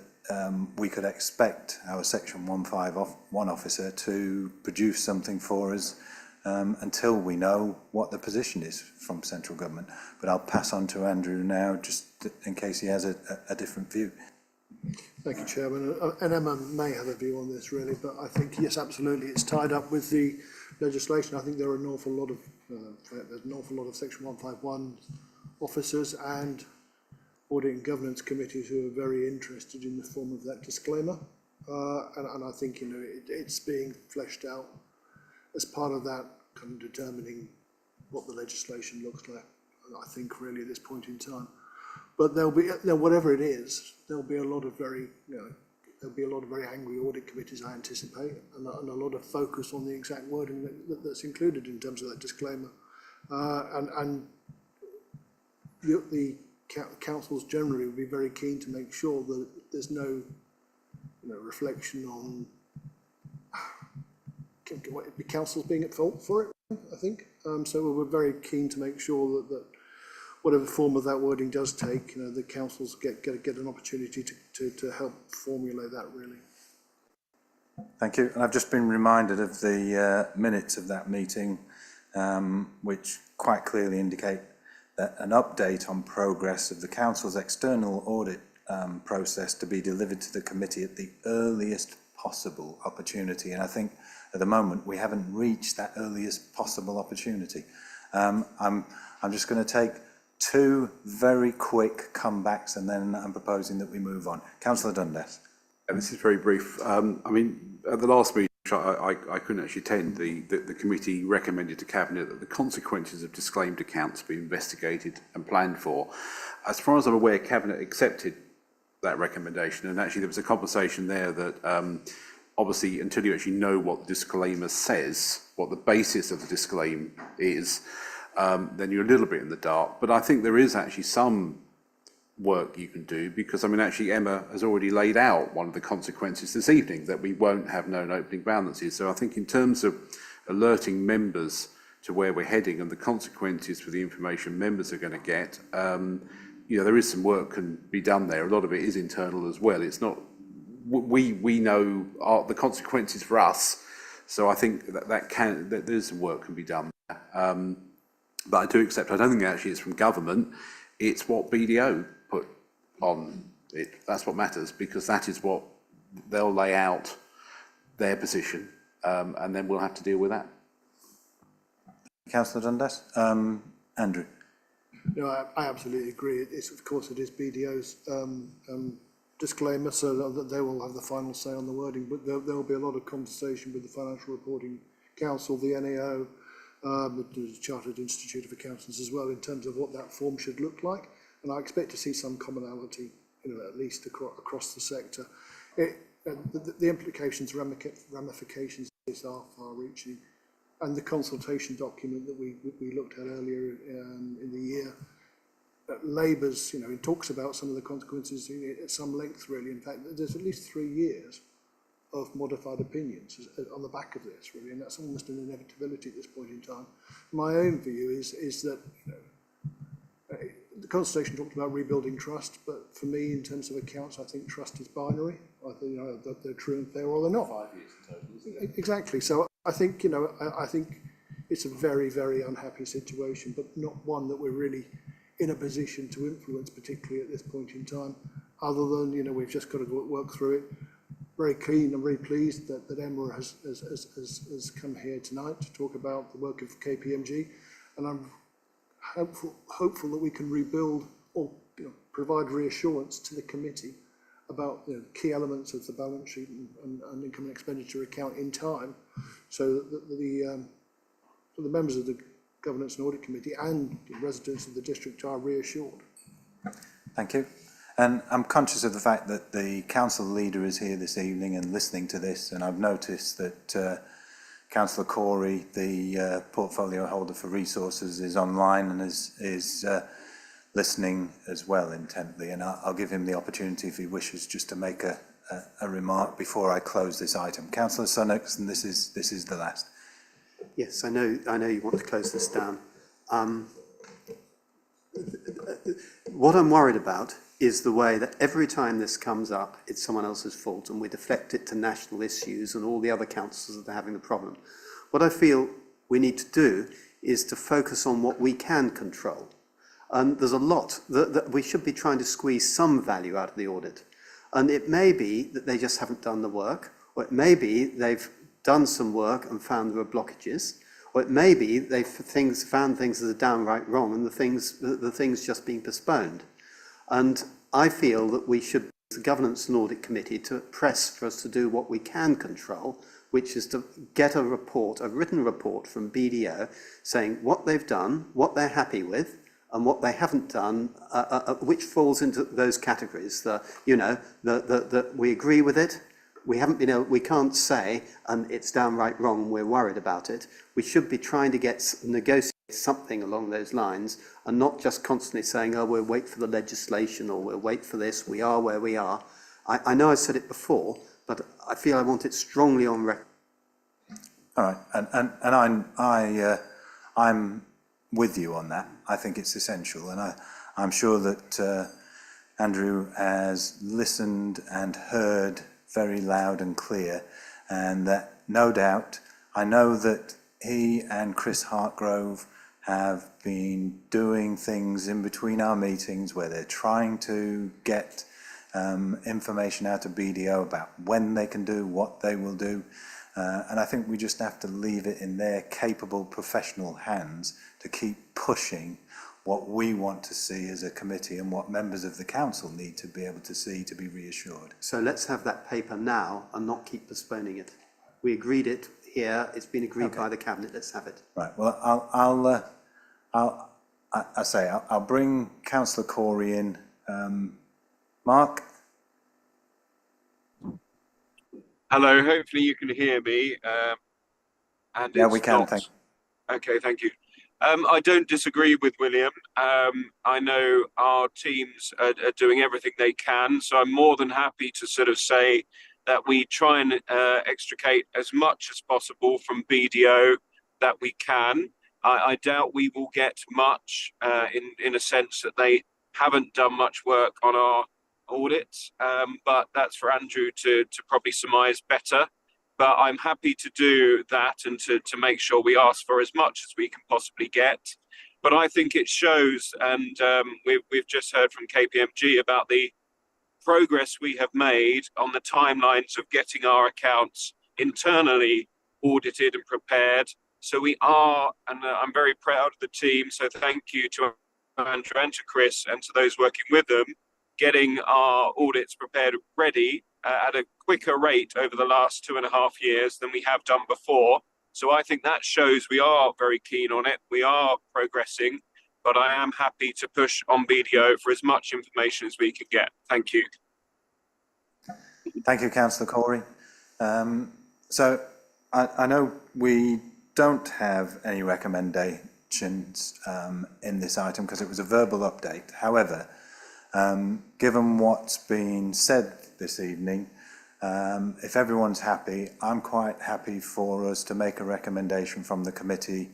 we could expect our Section 151 officer to produce something for us until we know what the position is from central government. But I'll pass on to Andrew now, just in case he has a different view. Thank you, Chairman. And Emma may have a view on this, really, but I think, yes, absolutely, it's tied up with the legislation. I think there are an awful lot of Section 151 officers and Audit and Governance committees who are very interested in the form of that disclaimer. And I think, it's being fleshed out as part of that, kind of determining what the legislation looks like, I think, really, at this point in time. But there'll be, whatever it is, there'll be a lot of very, there'll be a lot of very angry audit committees, I anticipate, and a lot of focus on the exact wording that's included in terms of that disclaimer. And the councils generally would be very keen to make sure that there's no reflection on the councils being at fault for it, I think. So we're very keen to make sure that whatever form of that wording does take, the councils get an opportunity to help formulate that, really. Thank you. And I've just been reminded of the minutes of that meeting, which quite clearly indicate that an update on progress of the council's external audit process to be delivered to the committee at the earliest possible opportunity. And I think at the moment we haven't reached that earliest possible opportunity. I'm just going to take two very quick comebacks and then I'm proposing that we move on. Councillor Dundas. And this is very brief. I mean, at the last meeting, I couldn't actually attend. The committee recommended to Cabinet that the consequences of disclaimed accounts be investigated and planned for. As far as I'm aware, Cabinet accepted that recommendation, and actually there was a conversation there that obviously until you actually know what the disclaimer says, what the basis of the disclaimer is, then you're a little bit in the dark. But I think there is actually some work you can do, because I mean actually Emma has already laid out one of the consequences this evening, that we won't have known opening balances. So I think in terms of alerting members to where we're heading and the consequences for the information members are going to get, there is some work can be done there. A lot of it is internal as well. It's not, we know the consequences for us, so I think that there's some work can be done there. But I do accept, I don't think actually it's from government, it's what BDO put on it. That's what matters, because that is what they'll lay out their position, and then we'll have to deal with that. Councillor Dundas. Andrew. I absolutely agree. Of course it is BDO's disclaimer, so that they will have the final say on the wording, but there will be a lot of conversation with the Financial Reporting Council, the NAO, the Chartered Institute of Accountants as well, in terms of what that form should look like. And I expect to see some commonality, at least across the sector. The implications, ramifications of this are far-reaching. And the consultation document that we looked at earlier in the year labours, it talks about some of the consequences at some length, really. In fact, there's at least 3 years of modified opinions on the back of this, really, and that's almost an inevitability at this point in time. My own view is that the consultation talked about rebuilding trust, but for me, in terms of accounts, I think trust is binary. I think that they're true and fair or they're not. 5 years in total, isn't it? Exactly. So I think I think it's a very, very unhappy situation, but not one that we're really in a position to influence, particularly at this point in time. Other than we've just got to work through it. Very keen and very pleased that Emma has come here tonight to talk about the work of KPMG, and I'm hopeful that we can rebuild or provide reassurance to the committee about key elements of the balance sheet and income and expenditure account in time, so that the members of the Governance and Audit Committee and the residents of the district are reassured. Thank you. And I'm conscious of the fact that the council leader is here this evening and listening to this, and I've noticed that Councillor Corey, the portfolio holder for resources, is online and is listening as well intently, and I'll give him the opportunity, if he wishes, just to make a remark before I close this item. Councillor Sunnox, and this is the last. Yes, I know you want to close this down. What I'm worried about is the way that every time this comes up, it's someone else's fault, and we deflect it to national issues and all the other councils that are having the problem. What I feel we need to do is to focus on what we can control. There's a lot that we should be trying to squeeze some value out of the audit. And it may be that they just haven't done the work, or it may be they've done some work and found there are blockages, or it may be they've found things that are downright wrong and the things just being postponed. And I feel that we should, as the Governance and Audit Committee, to press for us to do what we can control, which is to get a written report from BDO saying what they've done, what they're happy with, and what they haven't done, which falls into those categories. That we agree with it. We haven't been able, we can't say, and it's downright wrong, and we're worried about it. We should be trying to negotiate something along those lines, and not just constantly saying, oh, we'll wait for the legislation, or we'll wait for this, we are where we are. I know I said it before, but I feel I want it strongly on record. All right, and I'm with you on that. I think it's essential, and I'm sure that Andrew has listened and heard very loud and clear, and that no doubt, I know that he and Chris Hartgrove have been doing things in between our meetings where they're trying to get information out of BDO about when they can do what they will do. And I think we just have to leave it in their capable professional hands to keep pushing what we want to see as a committee and what members of the council need to be able to see to be reassured. So let's have that paper now and not keep postponing it. We agreed it here, it's been agreed by the Cabinet, let's have it. Right, well, I'll bring Councillor Corey in. Mark? Hello, hopefully you can hear me. And Yeah, it's we can, not... thank you. Okay, thank you. I don't disagree with William. I know our teams are doing everything they can, so I'm more than happy to sort of say that we try and extricate as much as possible from BDO that we can. I doubt we will get much in a sense that they haven't done much work on our audits, but that's for Andrew to probably surmise better. But I'm happy to do that and to make sure we ask for as much as we can possibly get. But I think it shows, and we've just heard from KPMG about the progress we have made on the timelines of getting our accounts internally audited and prepared. So we are, and I'm very proud of the team, so thank you to Andrew and to Chris and to those working with them, getting our audits prepared ready at a quicker rate over the last 2.5 years than we have done before. So I think that shows we are very keen on it. We are progressing, but I am happy to push on BDO for as much information as we can get. Thank you. Thank you, Councillor Corey. So I know we don't have any recommendations in this item because it was a verbal update. However, given what's been said this evening, if everyone's happy, I'm quite happy for us to make a recommendation from the committee,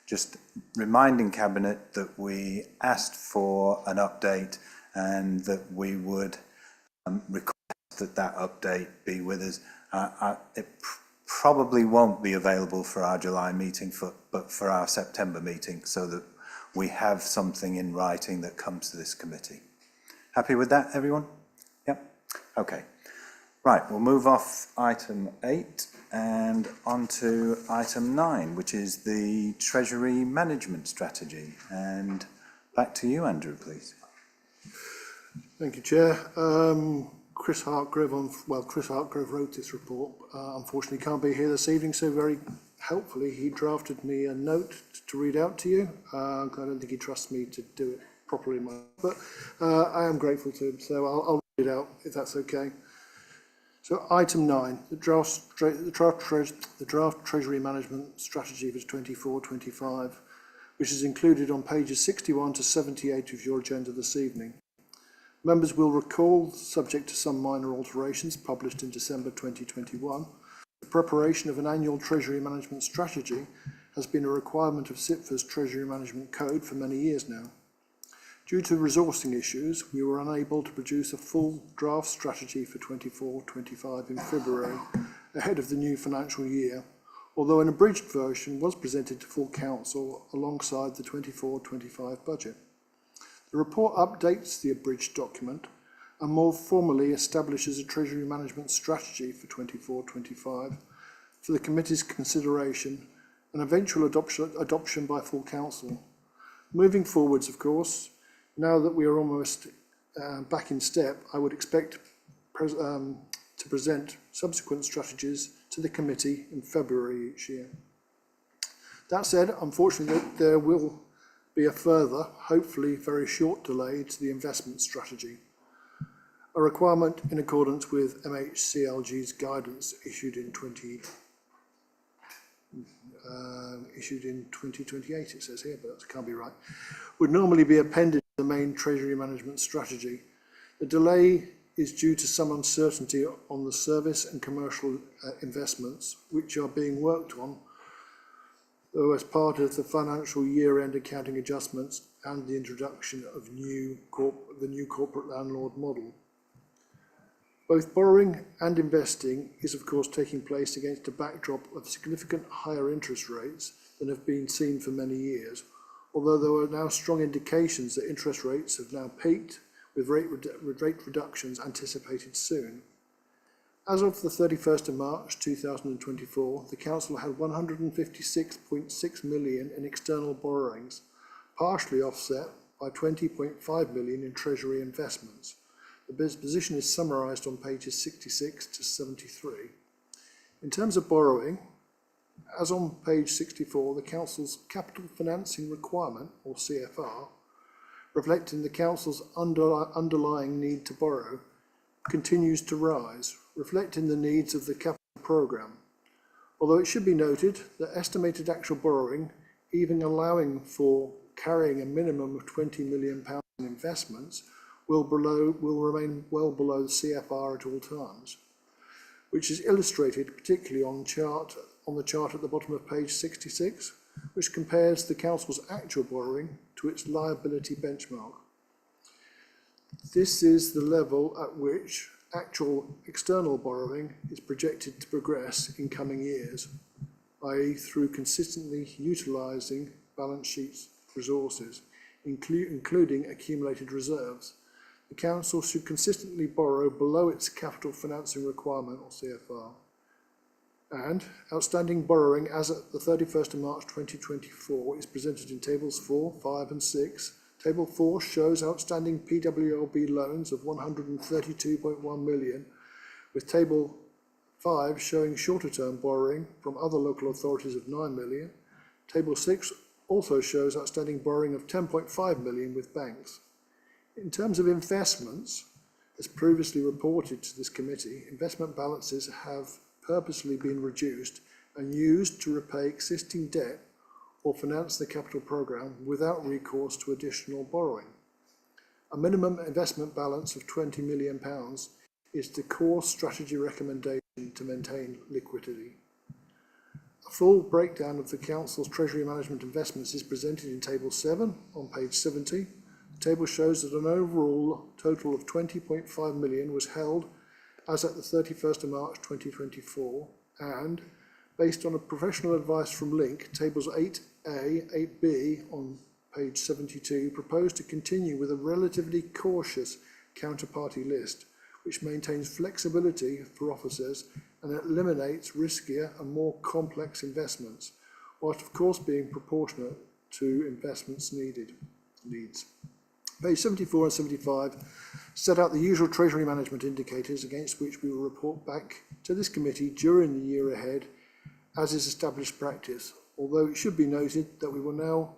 just reminding Cabinet that we asked for an update and that we would request that update be with us. It probably won't be available for our July meeting, but for our September meeting, so that we have something in writing that comes to this committee. Happy with that, everyone? Yep. Okay. Right, we'll move off item 8 and on to item 9, which is the Treasury Management Strategy. And back to you, Andrew, please. Thank you, Chair. Chris Hartgrove wrote this report. Unfortunately, can't be here this evening, so very helpfully he drafted me a note to read out to you. I don't think he trusts me to do it properly, but I am grateful to him, so I'll read it out if that's okay. So, item 9, the draft Treasury Management Strategy for 24-25, which is included on pages 61 to 78 of your agenda this evening. Members will recall, subject to some minor alterations published in December 2021, the preparation of an annual Treasury Management Strategy has been a requirement of SIPFA's Treasury Management Code for many years now. Due to resourcing issues, we were unable to produce a full draft strategy for 24-25 in February, ahead of the new financial year, although an abridged version was presented to full council alongside the 24-25 budget. The report updates the abridged document and more formally establishes a Treasury Management Strategy for 24-25 for the committee's consideration and eventual adoption by full council. Moving forwards, of course, now that we are almost back in step, I would expect to present subsequent strategies to the committee in February each year. That said, unfortunately, there will be a further, hopefully very short delay to the investment strategy, a requirement in accordance with MHCLG's guidance issued in 2028, it says here, but that can't be right, would normally be appended to the main Treasury management strategy. The delay is due to some uncertainty on the service and commercial investments which are being worked on, though as part of the financial year-end accounting adjustments and the introduction of the new corporate landlord model. Both borrowing and investing is of course taking place against a backdrop of significant higher interest rates than have been seen for many years, although there are now strong indications that interest rates have now peaked, with rate reductions anticipated soon. As of the 31st of March 2024, the Council had 156.6 million in external borrowings, partially offset by 20.5 million in Treasury investments. The position is summarised on pages 66 to 73. In terms of borrowing, as on page 64, the Council's capital financing requirement, or CFR, reflecting the Council's underlying need to borrow, continues to rise, reflecting the needs of the capital programme. Although it should be noted that estimated actual borrowing, even allowing for carrying a minimum of £20 million in investments, will remain well below the CFR at all times, which is illustrated particularly on the chart at the bottom of page 66, which compares the Council's actual borrowing to its liability benchmark. This is the level at which actual external borrowing is projected to progress in coming years, i.e. through consistently utilising balance sheet's resources, including accumulated reserves. The Council should consistently borrow below its capital financing requirement, or CFR. And outstanding borrowing as at the 31st of March 2024 is presented in tables 4, 5 and 6. Table 4 shows outstanding PWLB loans of 132.1 million, with table 5 showing shorter term borrowing from other local authorities of 9 million. Table 6 also shows outstanding borrowing of 10.5 million with banks. In terms of investments, as previously reported to this committee, investment balances have purposely been reduced and used to repay existing debt or finance the capital programme without recourse to additional borrowing. A minimum investment balance of £20 million is the core strategy recommendation to maintain liquidity. A full breakdown of the Council's Treasury Management investments is presented in Table 7 on page 70. The table shows that an overall total of 20.5 million was held as at the 31st of March 2024, and based on a professional advice from Link, tables 8A, 8B on page 72 propose to continue with a relatively cautious counterparty list, which maintains flexibility for officers and eliminates riskier and more complex investments, whilst of course being proportionate to investments needs. Page 74 and 75 set out the usual Treasury management indicators against which we will report back to this committee during the year ahead, as is established practice, although it should be noted that will now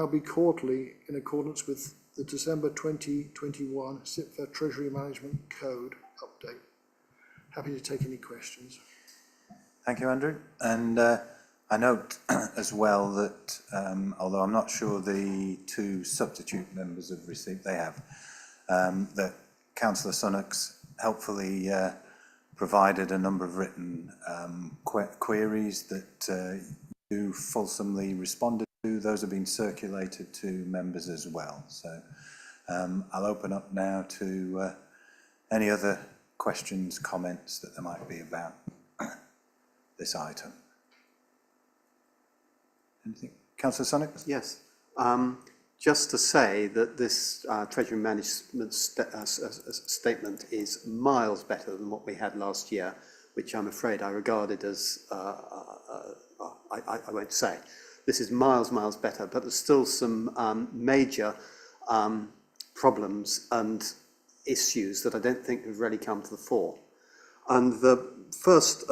be quarterly in accordance with the December 2021 CIPFA Treasury Management Code update. Happy to take any questions. Thank you, Andrew. And I note as well that, although I'm not sure the two substitute members have received, they have, that Councillor Sunnock's helpfully provided a number of written queries that you fulsomely responded to. Those have been circulated to members as well. So I'll open up now to any other questions, comments that there might be about this item. Anything? Councillor Sunnock? Yes. Just to say that this Treasury Management statement is miles better than what we had last year, which I'm afraid I regarded as, I won't say. This is miles better, but there's still some major problems and issues that I don't think have really come to the fore. And the first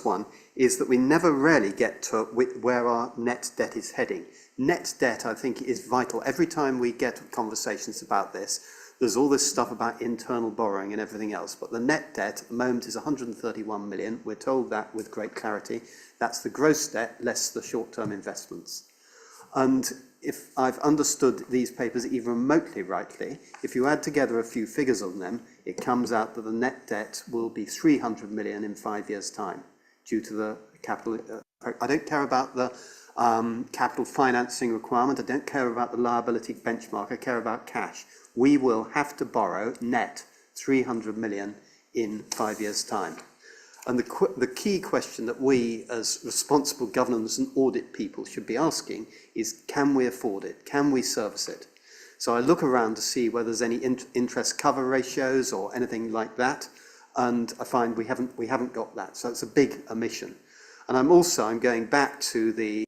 one is that we never really get to where our net debt is heading. Net debt, I think, is vital. Every time we get conversations about this, there's all this stuff about internal borrowing and everything else, but the net debt at the moment is 131 million. We're told that with great clarity. That's the gross debt less the short-term investments. And if I've understood these papers even remotely rightly, if you add together a few figures on them, it comes out that the net debt will be 300 million in 5 years' time due to the capital. I don't care about the capital financing requirement. I don't care about the liability benchmark. I care about cash. We will have to borrow net 300 million in 5 years' time. And the key question that we, as responsible governance and audit people, should be asking is, can we afford it? Can we service it? So I look around to see whether there's any interest cover ratios or anything like that, and I find we haven't got that. So it's a big omission. And I'm going back to the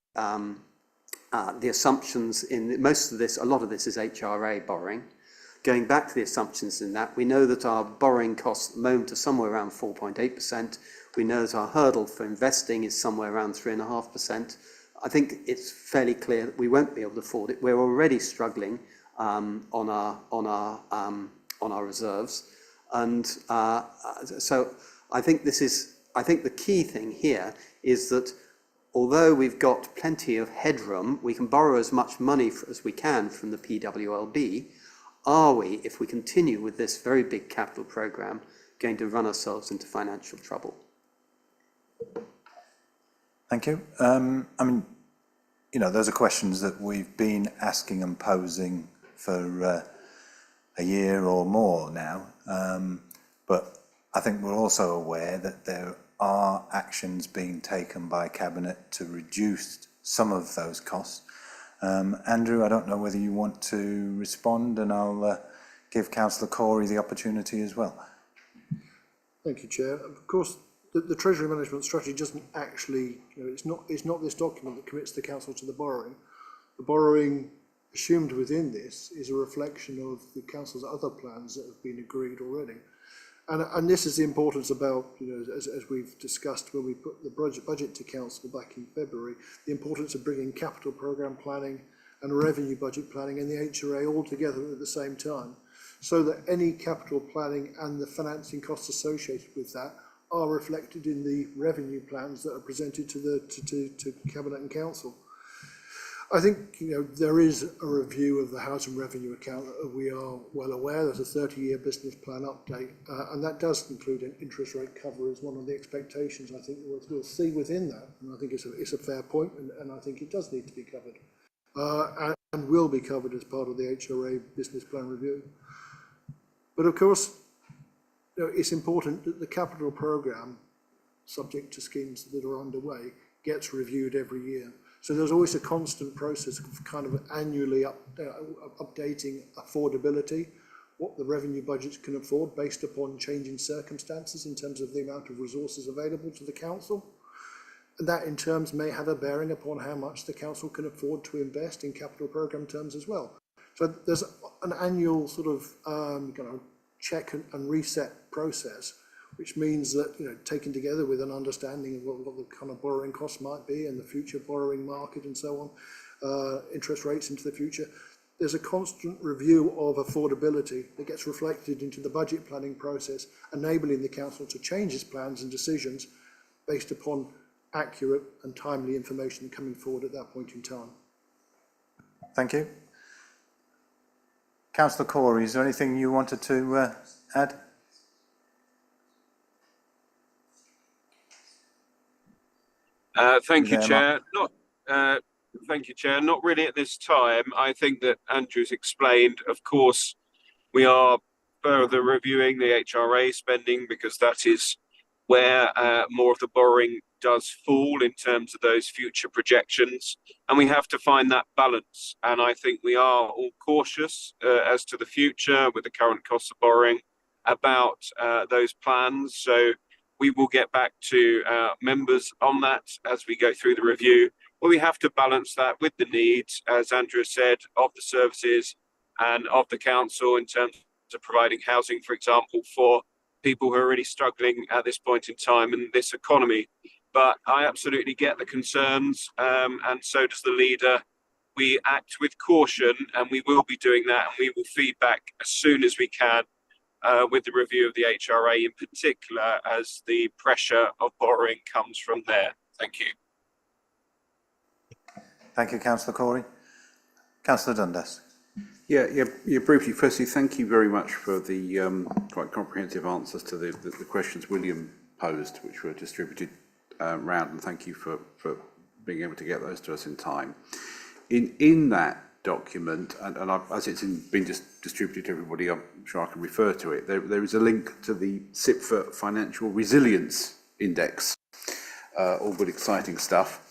assumptions in most of this. A lot of this is HRA borrowing. Going back to the assumptions in that, we know that our borrowing costs at the moment are somewhere around 4.8%. We know that our hurdle for investing is somewhere around 3.5%. I think it's fairly clear that we won't be able to afford it. We're already struggling on our reserves, and so I think the key thing here is that although we've got plenty of headroom, we can borrow as much money as we can from the PWLB. Are we, if we continue with this very big capital programme, going to run ourselves into financial trouble? Thank you. I mean, you know, those are questions that we've been asking and posing for a year or more now. But I think we're also aware that there are actions being taken by Cabinet to reduce some of those costs. Andrew, I don't know whether you want to respond, and I'll give Councillor Corey the opportunity as well. Thank you, Chair. Of course, the Treasury Management Strategy doesn't actually, you know, it's not this document that commits the Council to the borrowing. The borrowing assumed within this is a reflection of the Council's other plans that have been agreed already. And this is the importance about, you know, as we've discussed when we put the budget to Council back in February, the importance of bringing capital programme planning and revenue budget planning and the HRA all together at the same time, so that any capital planning and the financing costs associated with that are reflected in the revenue plans that are presented to Cabinet and Council. I think, you know, there is a review of the housing revenue account that we are well aware. There's a 30-year business plan update, and that does include an interest rate cover as one of the expectations. I think we'll see within that, and I think it's a fair point, and I think it does need to be covered, and will be covered as part of the HRA business plan review. But of course, you know, it's important that the capital programme, subject to schemes that are underway, gets reviewed every year. So there's always a constant process of kind of annually updating affordability, what the revenue budgets can afford based upon changing circumstances in terms of the amount of resources available to the council. And that in terms may have a bearing upon how much the council can afford to invest in capital programme terms as well. So there's an annual sort of check and reset process, which means that, you know, taken together with an understanding of what the kind of borrowing costs might be and the future borrowing market and so on, interest rates into the future, there's a constant review of affordability that gets reflected into the budget planning process, enabling the council to change its plans and decisions based upon accurate and timely information coming forward at that point in time. Thank you. Councillor Corey, is there anything you wanted to add? Thank you, Chair. Thank you, Chair. Not really at this time. I think that Andrew's explained. Of course, we are further reviewing the HRA spending because that is where more of the borrowing does fall in terms of those future projections, and we have to find that balance. And I think we are all cautious as to the future with the current cost of borrowing about those plans. So we will get back to members on that as we go through the review. But we have to balance that with the needs, as Andrew said, of the services and of the council in terms of providing housing, for example, for people who are really struggling at this point in time in this economy. but I absolutely get the concerns, and so does the leader. We act with caution, and we will be doing that, and we will feed back as soon as we can with the review of the HRA in particular, as the pressure of borrowing comes from there. Thank you. Thank you, Councillor Corey. Councillor Dundas. Yeah, briefly, firstly, thank you very much for the quite comprehensive answers to the questions William posed, which were distributed round, and thank you for being able to get those to us in time. In that document, and as it's been distributed to everybody, I'm sure I can refer to it, there is a link to the CIPFA Financial Resilience Index, all good exciting stuff.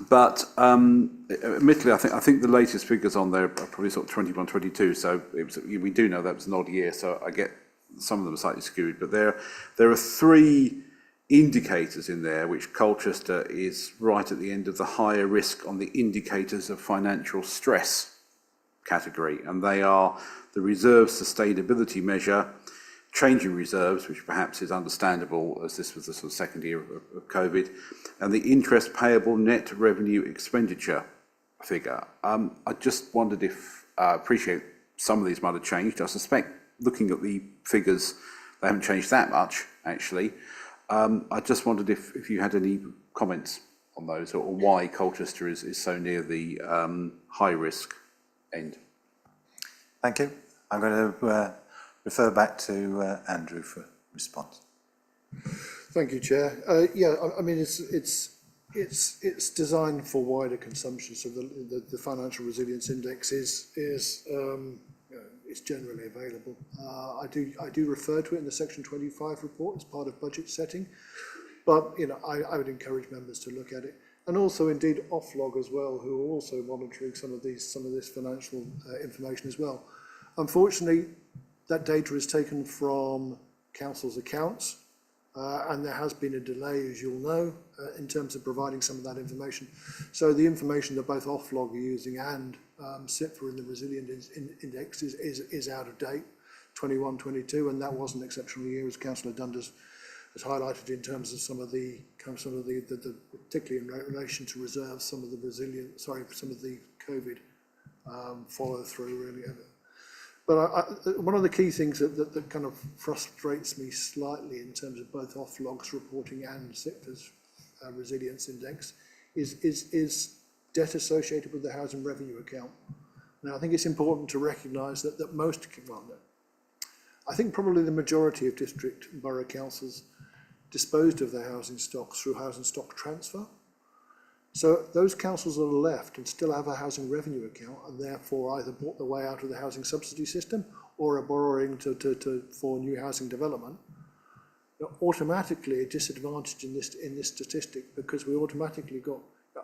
But admittedly, I think the latest figures on there are probably sort of 21, 22. So we do know that was an odd year. So I get some of them are slightly skewed. But there are three indicators in there which Colchester is right at the end of the higher risk on the indicators of financial stress category, and they are the reserve sustainability measure, changing reserves, which perhaps is understandable as this was the sort of second year of COVID, and the interest payable net revenue expenditure figure. I just wondered if, I appreciate some of these might have changed. I suspect looking at the figures, they haven't changed that much, actually. I just wondered if you had any comments on those, or why Colchester is so near the high risk end. Thank you. I'm going to refer back to Andrew for response. Thank you, Chair. Yeah, I mean it's designed for wider consumption, so the Financial Resilience Index is generally available. I do refer to it in the Section 25 report as part of budget setting, but I would encourage members to look at it, and also indeed Oflog as well, who are also monitoring some of this financial information as well. Unfortunately, that data is taken from council's accounts, and there has been a delay, as you'll know, in terms of providing some of that information. So the information that both Oflog are using and CIPFA in the Resilience Index is out of date, 21-22, and that was an exceptional year, as Councillor Dundas has highlighted, in terms of some of the particularly in relation to reserves, some of the COVID follow through really. But one of the key things that kind of frustrates me slightly in terms of both Oflog's reporting and CIPFA's Resilience Index is debt associated with the housing revenue account. Now, I think it's important to recognise that I think probably the majority of district and borough councils disposed of their housing stocks through housing stock transfer. So those councils that are left and still have a housing revenue account, and therefore either bought their way out of the housing subsidy system or are borrowing for new housing development, are automatically disadvantaged in this statistic, because we automatically got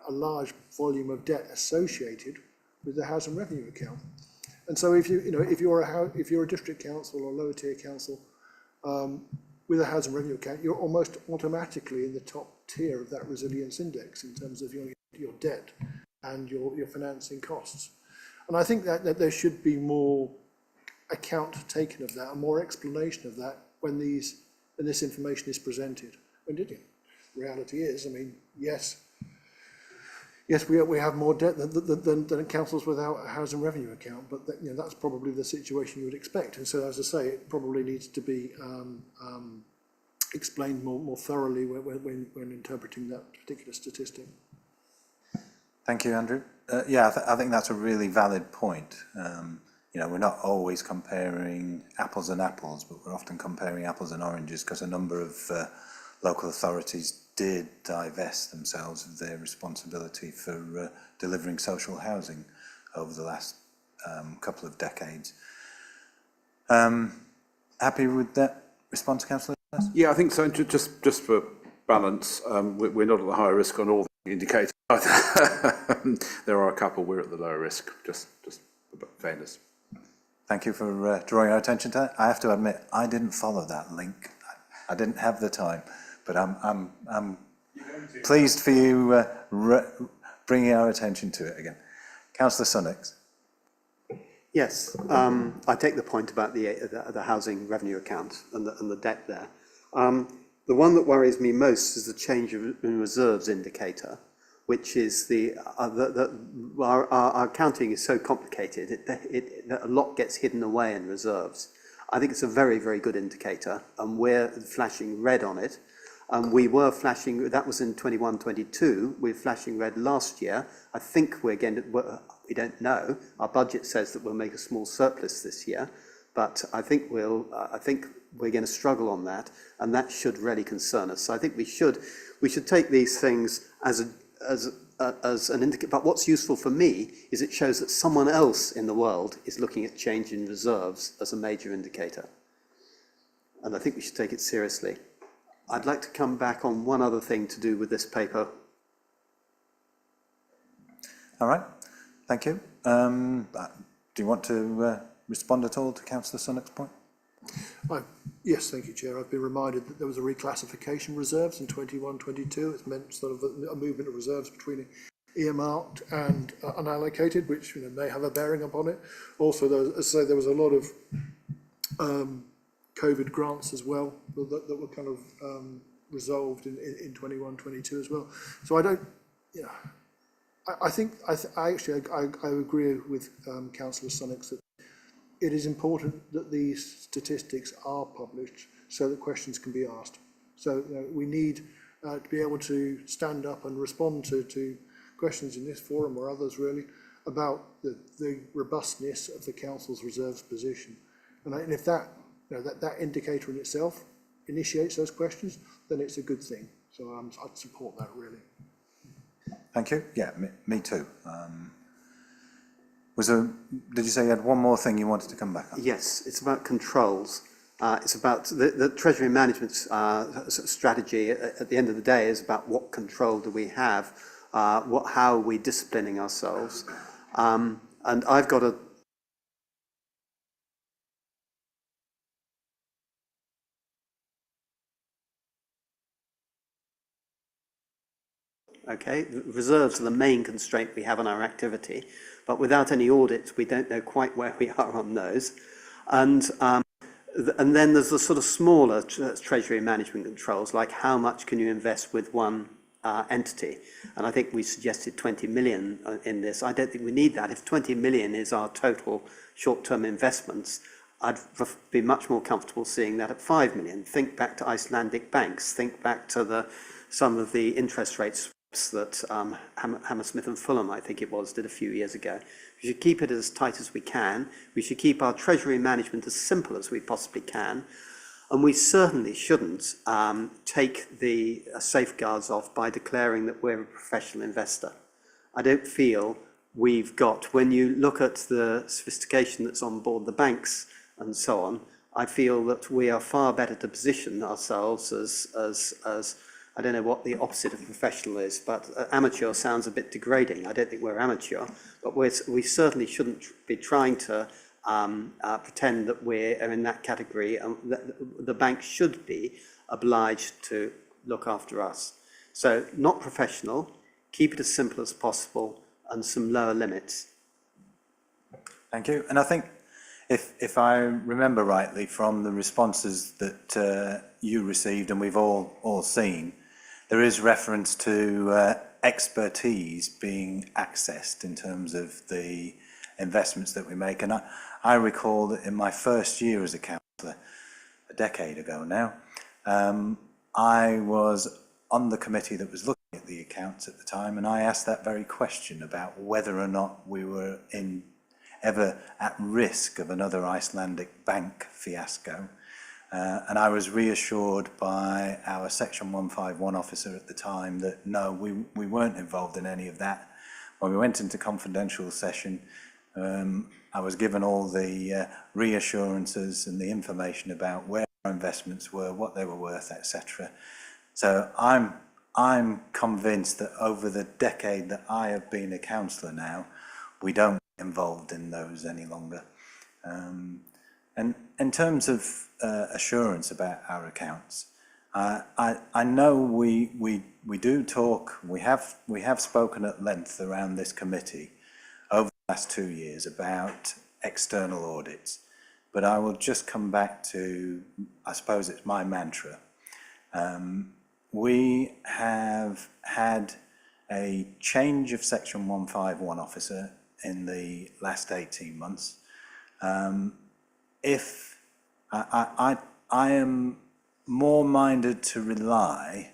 a large volume of debt associated with the housing revenue account. And so if you're a district council or lower tier council with a housing revenue account, you're almost automatically in the top tier of that resilience index in terms of your debt and your financing costs. And I think that there should be more account taken of that, and more explanation of that when this information is presented. And the reality is, I mean, yes, we have more debt than councils without a housing revenue account, but that's probably the situation you would expect. And so, as I say, it probably needs to be explained more thoroughly when interpreting that particular statistic. Thank you, Andrew. I think that's a really valid point. We're not always comparing apples and apples, but we're often comparing apples and oranges, because a number of local authorities did divest themselves of their responsibility for delivering social housing over the last couple of decades. Happy with that response, Councillor? Yeah, I think so. Just for balance, we're not at the higher risk on all the indicators. There are a couple we're at the lower risk, just for fairness. Thank you for drawing our attention to that. I have to admit, I didn't follow that link. I didn't have the time, but I'm pleased for you bringing our attention to it again. Councillor Sunnox. Yes, I take the point about the housing revenue account and the debt there. The one that worries me most is the change in reserves indicator, which is our accounting is so complicated that a lot gets hidden away in reserves. I think it's a very, very good indicator, and we're flashing red on it. We were flashing, that was in 21-22, we were flashing red last year. I think we don't know. Our budget says that we'll make a small surplus this year, but I think we're going to struggle on that, and that should really concern us. So I think we should take these things as an indicator. But what's useful for me is it shows that someone else in the world is looking at change in reserves as a major indicator, and I think we should take it seriously. I'd like to come back on one other thing to do with this paper. All right, thank you. Do you want to respond at all to Councillor Sunnock's point? Yes, thank you, Chair. I've been reminded that there was a reclassification reserves in 21-22. It's meant sort of a movement of reserves between earmarked and unallocated, which may have a bearing upon it. Also, there was a lot of COVID grants as well that were kind of resolved in 21-22 as well. So I don't, I agree with Councillor Sunnock that it is important that these statistics are published so that questions can be asked. So we need to be able to stand up and respond to questions in this forum or others really about the robustness of the council's reserves position. And if that that indicator in itself initiates those questions, then it's a good thing. So I'd support that really. Thank you. Yeah, me too. Did you say you had one more thing you wanted to come back on? Yes, it's about controls. It's about the Treasury Management strategy at the end of the day is about what control do we have, how are we disciplining ourselves. And I've got a Okay, reserves are the main constraint we have on our activity, but without any audits, we don't know quite where we are on those. And then there's the sort of smaller treasury management controls, like how much can you invest with one entity? And I think we suggested 20 million in this. I don't think we need that. If 20 million is our total short-term investments, I'd be much more comfortable seeing that at 5 million. Think back to Icelandic banks. Think back to some of the interest rates that Hammersmith and Fulham, I think it was, did a few years ago. We should keep it as tight as we can. We should keep our treasury management as simple as we possibly can. And we certainly shouldn't take the safeguards off by declaring that we're a professional investor. I don't feel we've got, when you look at the sophistication that's on board the banks and so on, I feel that we are far better to position ourselves as I don't know what the opposite of professional is, but amateur sounds a bit degrading. I don't think we're amateur, but we certainly shouldn't be trying to pretend that we're in that category, and the bank should be obliged to look after us. So not professional, keep it as simple as possible, and some lower limits. Thank you. And I think if I remember rightly from the responses that you received and we've all seen, there is reference to expertise being accessed in terms of the investments that we make. And I recall that in my first year as a councillor, a decade ago now, I was on the committee that was looking at the accounts at the time, and I asked that very question about whether or not we were ever at risk of another Icelandic bank fiasco. And I was reassured by our Section 151 officer at the time that no, we weren't involved in any of that. When we went into confidential session, I was given all the reassurances and the information about where our investments were, what they were worth, etc. So I'm convinced that over the decade that I have been a councillor now, we don't get involved in those any longer. And in terms of assurance about our accounts, I know we do talk. We have spoken at length around this committee over the last 2 years about external audits. But I will just come back to, I suppose it's my mantra, We have had a change of Section 151 officer in the last 18 months. If I am more minded to rely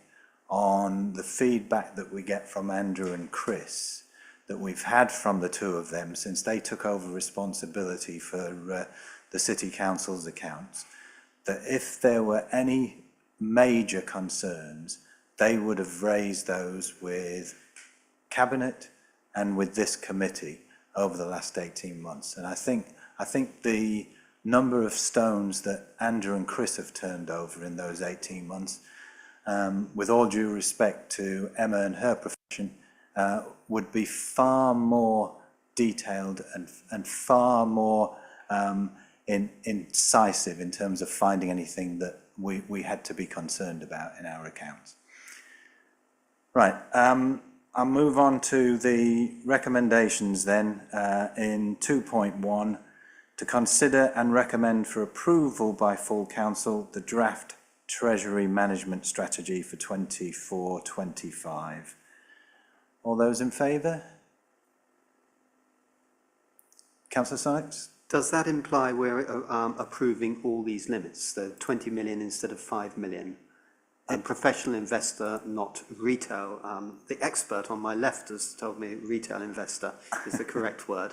on the feedback that we get from Andrew and Chris, that we've had from the two of them since they took over responsibility for the City Council's accounts, that if there were any major concerns, they would have raised those with Cabinet and with this committee over the last 18 months. And I think the number of stones that Andrew and Chris have turned over in those 18 months, with all due respect to Emma and her profession, would be far more detailed and far more incisive in terms of finding anything that we had to be concerned about in our accounts. Right, I'll move on to the recommendations then in 2.1, to consider and recommend for approval by full council the draft Treasury Management Strategy for 24-25. All those in favour? Councillor Sykes? Does that imply we're approving all these limits, the 20 million instead of 5 million? A professional investor, not retail. The expert on my left has told me retail investor is the correct word.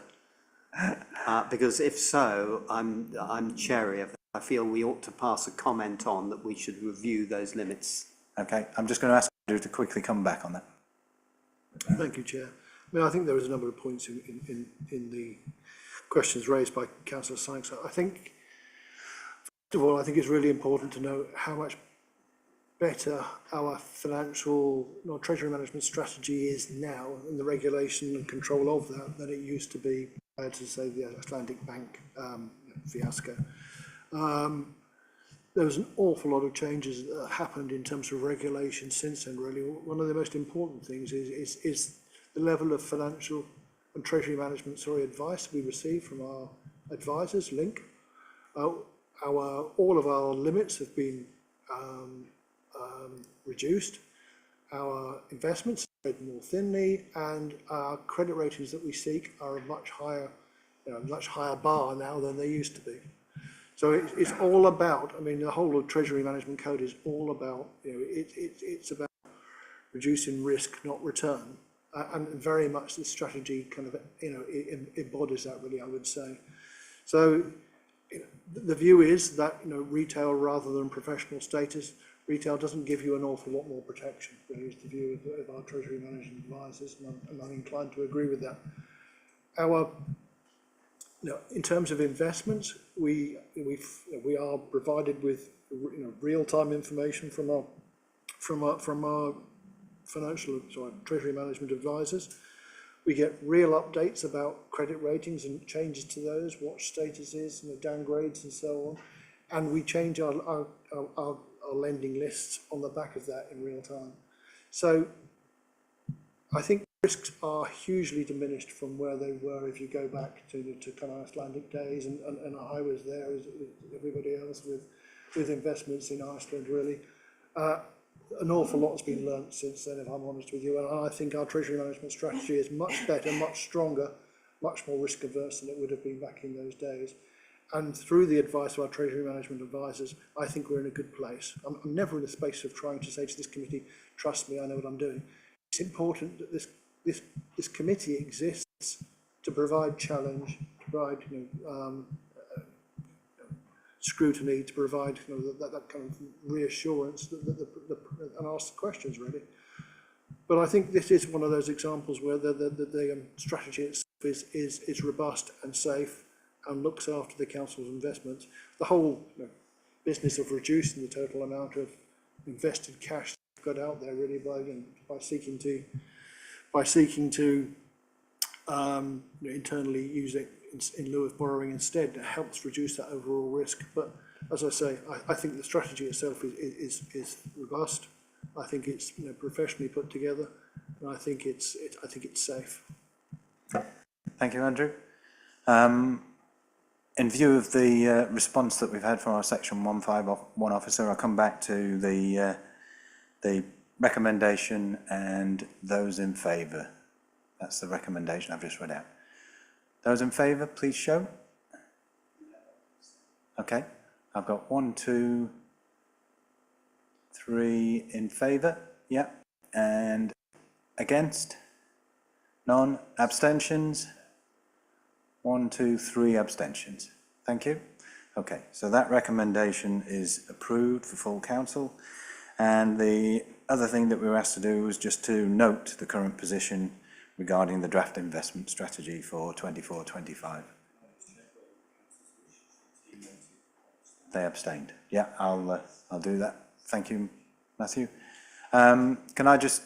Because if so, I'm chary of that. I feel we ought to pass a comment on that we should review those limits. Okay, I'm just going to ask Andrew to quickly come back on that. Thank you, Chair. I mean, I think there was a number of points in the questions raised by Councillor Sykes. I think, first of all, I think it's really important to know how much better our treasury management strategy is now, and the regulation and control of that, than it used to be prior to, say, the Atlantic Bank fiasco. There was an awful lot of changes that happened in terms of regulation since then, really. One of the most important things is the level of financial and treasury management advice we receive from our advisors, Link. All of our limits have been reduced. Our investments are spread more thinly, and our credit ratings that we seek are a much higher bar now than they used to be. So it's all about, I mean, the whole of Treasury Management Code is all about, it's about reducing risk, not return. And very much this strategy kind of, embodies that, really, I would say. So the view is that, retail rather than professional status, retail doesn't give you an awful lot more protection, really, is the view of our Treasury Management advisors, and I'm inclined to agree with that. In terms of investments, we are provided with real-time information from our Treasury Management advisors. We get real updates about credit ratings and changes to those, watch statuses, downgrades and so on, and we change our lending lists on the back of that in real time. So I think risks are hugely diminished from where they were if you go back to kind of Icelandic days, and I was there as everybody else with investments in Iceland, really. An awful lot's been learnt since then, if I'm honest with you, and I think our treasury management strategy is much better, much stronger, much more risk averse than it would have been back in those days. And through the advice of our treasury management advisors, I think we're in a good place. I'm never in a space of trying to say to this committee, trust me, I know what I'm doing. It's important that this committee exists to provide challenge, to provide scrutiny, to provide that kind of reassurance and ask the questions, really. But I think this is one of those examples where the strategy itself is robust and safe and looks after the council's investments. The whole business of reducing the total amount of invested cash got out there, really, by seeking to internally use it in lieu of borrowing instead. It helps reduce that overall risk. But as I say, I think the strategy itself is robust. I think it's professionally put together, and I think it's safe. Thank you, Andrew. In view of the response that we've had from our Section 151 officer, I'll come back to the the recommendation and those in favour. That's the recommendation I've just read out. Those in favour, please show. Okay, I've got 1, 2, 3 in favour, yeah, and against? None. Abstentions? 1, 2, 3 abstentions. Thank you. Okay, so that recommendation is approved for full council. And the other thing that we were asked to do was just to note the current position regarding the draft investment strategy for 24-25. They abstained. Yeah, I'll do that. Thank you, Matthew. Can I just,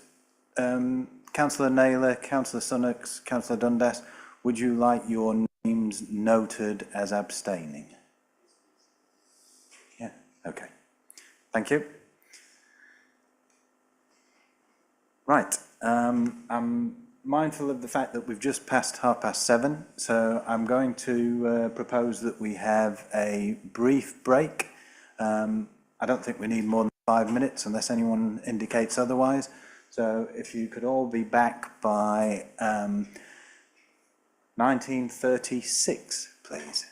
Councillor Naylor, Councillor Sunnox, Councillor Dundas, would you like your names noted as abstaining? Yeah, okay. Thank you. Right, I'm mindful of the fact that we've just passed 7:30, so I'm going to propose that we have a brief break. I don't think we need more than 5 minutes unless anyone indicates otherwise. So if you could all be back by 19:36, please.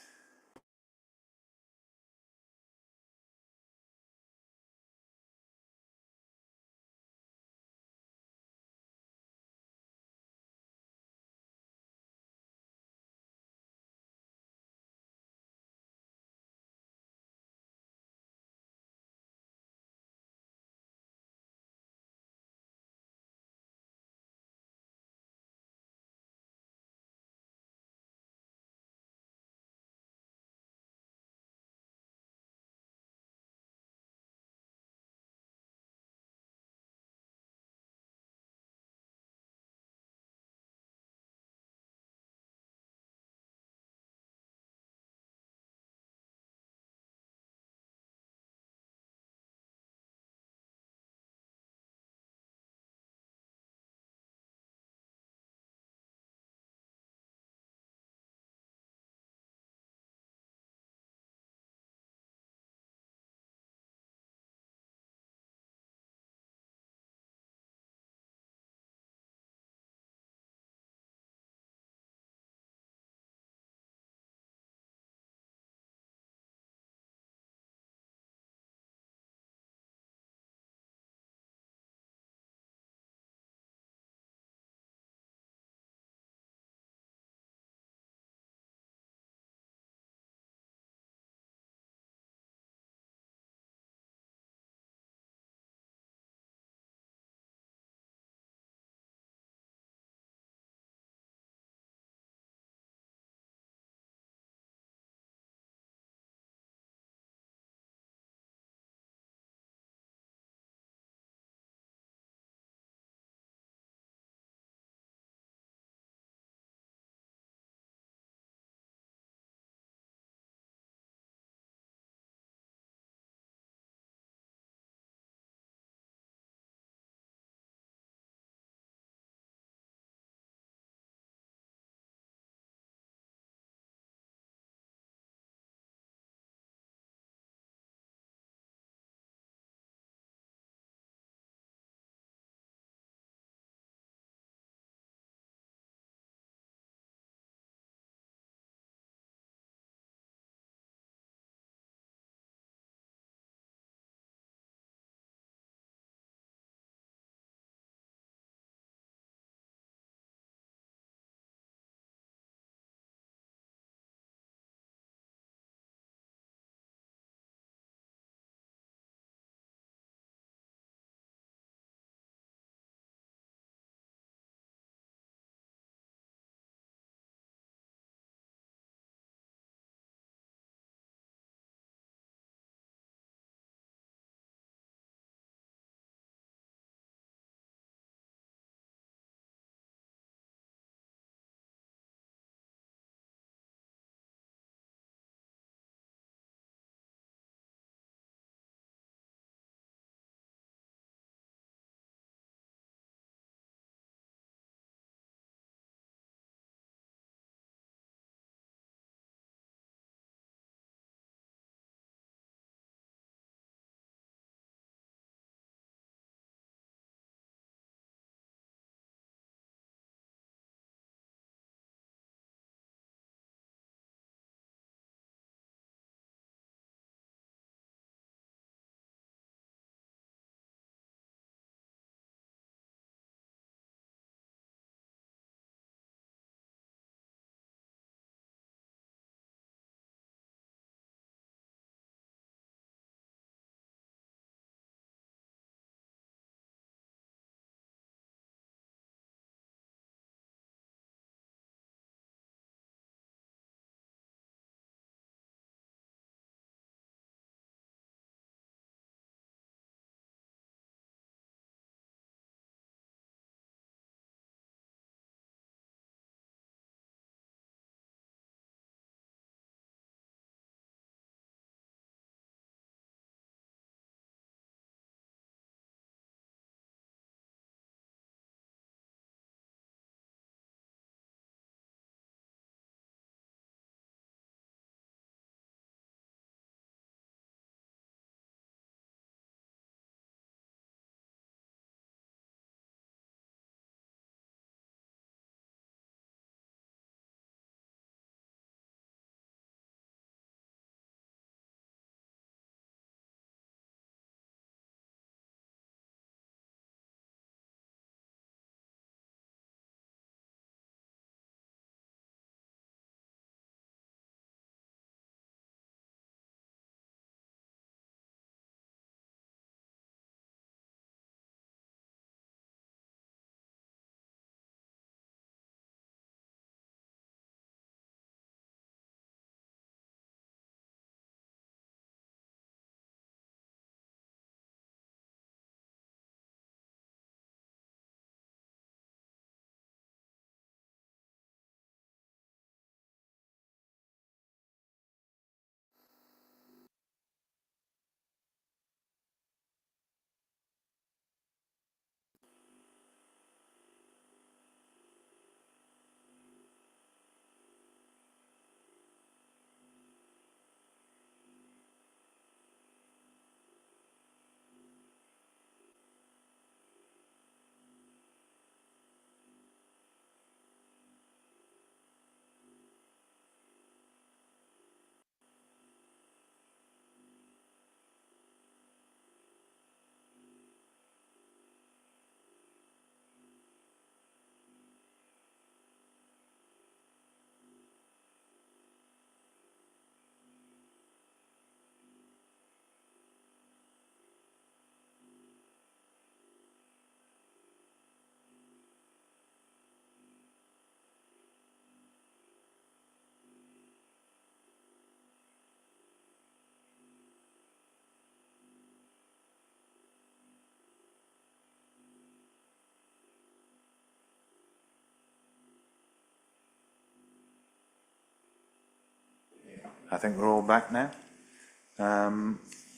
I think we're all back now.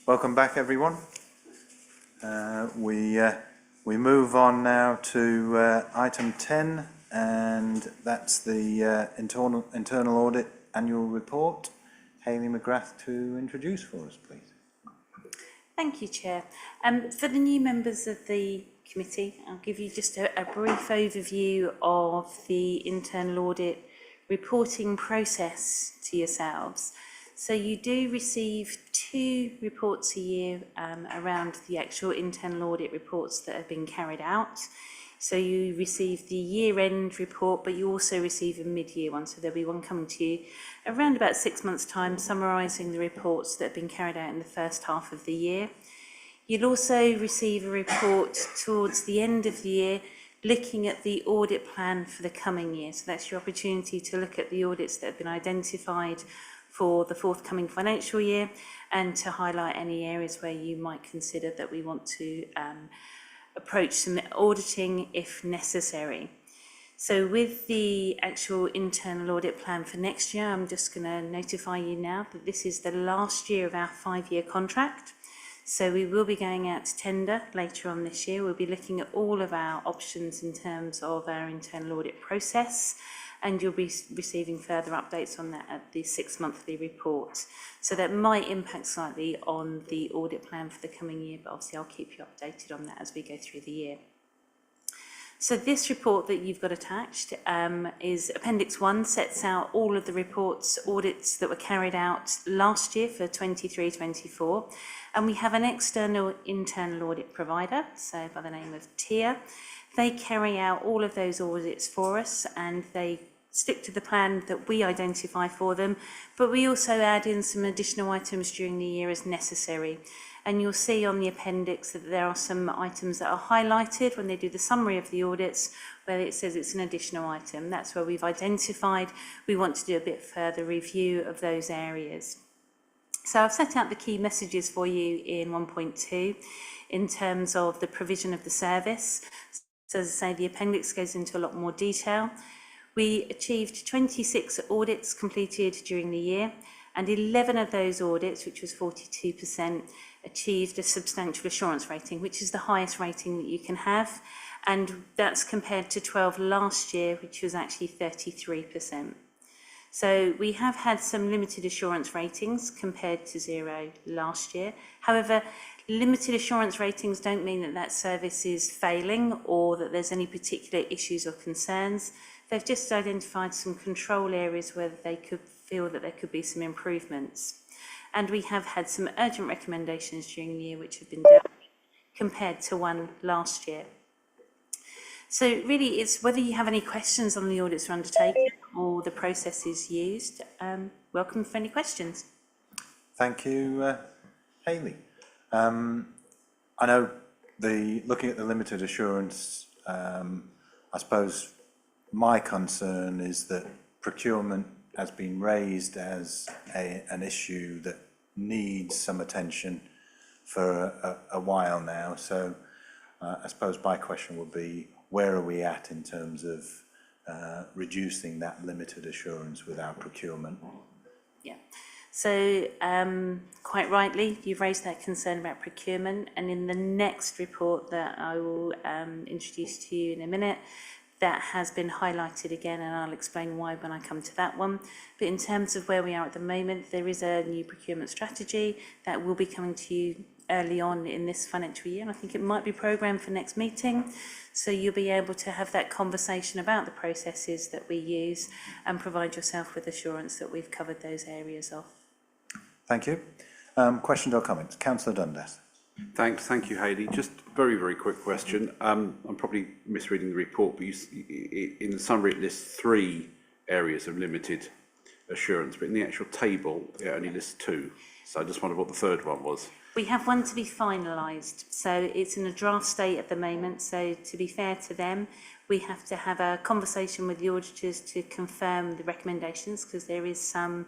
Welcome back, everyone. We move on now to item 10, and that's the internal audit annual report. Hayley McGrath to introduce for us, please. Thank you, Chair. For the new members of the committee, I'll give you just a brief overview of the internal audit reporting process to yourselves. So you do receive 2 reports a year around the actual internal audit reports that have been carried out. So you receive the year-end report, but you also receive a mid-year one. So there'll be one coming to you around about 6 months' time, summarising the reports that have been carried out in the first half of the year. You'll also receive a report towards the end of the year, looking at the audit plan for the coming year. So that's your opportunity to look at the audits that have been identified for the forthcoming financial year, and to highlight any areas where you might consider that we want to approach some auditing if necessary. So with the actual internal audit plan for next year, I'm just going to notify you now that this is the last year of our 5-year contract. So we will be going out to tender later on this year. We'll be looking at all of our options in terms of our internal audit process, and you'll be receiving further updates on that at the 6-monthly report. So that might impact slightly on the audit plan for the coming year, but obviously I'll keep you updated on that as we go through the year. So this report that you've got attached is Appendix 1, sets out all of the reports, audits that were carried out last year for 23-24. And we have an external internal audit provider, so by the name of TIA. They carry out all of those audits for us, and they stick to the plan that we identify for them, but we also add in some additional items during the year as necessary. And you'll see on the appendix that there are some items that are highlighted when they do the summary of the audits, where it says it's an additional item. That's where we've identified we want to do a bit further review of those areas. So I've set out the key messages for you in 1.2 in terms of the provision of the service. So as I say, the appendix goes into a lot more detail. We achieved 26 audits completed during the year, and 11 of those audits, which was 42%, achieved a substantial assurance rating, which is the highest rating that you can have. And that's compared to 12 last year, which was actually 33%. So we have had some limited assurance ratings compared to 0 last year. However, limited assurance ratings don't mean that that service is failing or that there's any particular issues or concerns. They've just identified some control areas where they could feel that there could be some improvements. And we have had some urgent recommendations during the year which have been dealt with compared to 1 last year. So really it's whether you have any questions on the audits undertaken or the processes used. Welcome for any questions. Thank you, Hayley. I know looking at the limited assurance, I suppose my concern is that procurement has been raised as an issue that needs some attention for a while now. So I suppose my question would be, where are we at in terms of reducing that limited assurance with our procurement? Yeah. So quite rightly, you've raised that concern about procurement, and in the next report that I will introduce to you in a minute, that has been highlighted again, and I'll explain why when I come to that one. But in terms of where we are at the moment, there is a new procurement strategy that will be coming to you early on in this financial year, and I think it might be programmed for next meeting, so you'll be able to have that conversation about the processes that we use and provide yourself with assurance that we've covered those areas off. Thank you. Questions or comments? Councillor Dundas. Thank you, Hayley. Just very, very quick question. I'm probably misreading the report, but in the summary it lists 3 areas of limited assurance, but in the actual table it only lists 2. So I just wondered what the third one was. We have one to be finalised, so it's in a draft state at the moment. So to be fair to them, we have to have a conversation with the auditors to confirm the recommendations, because there is some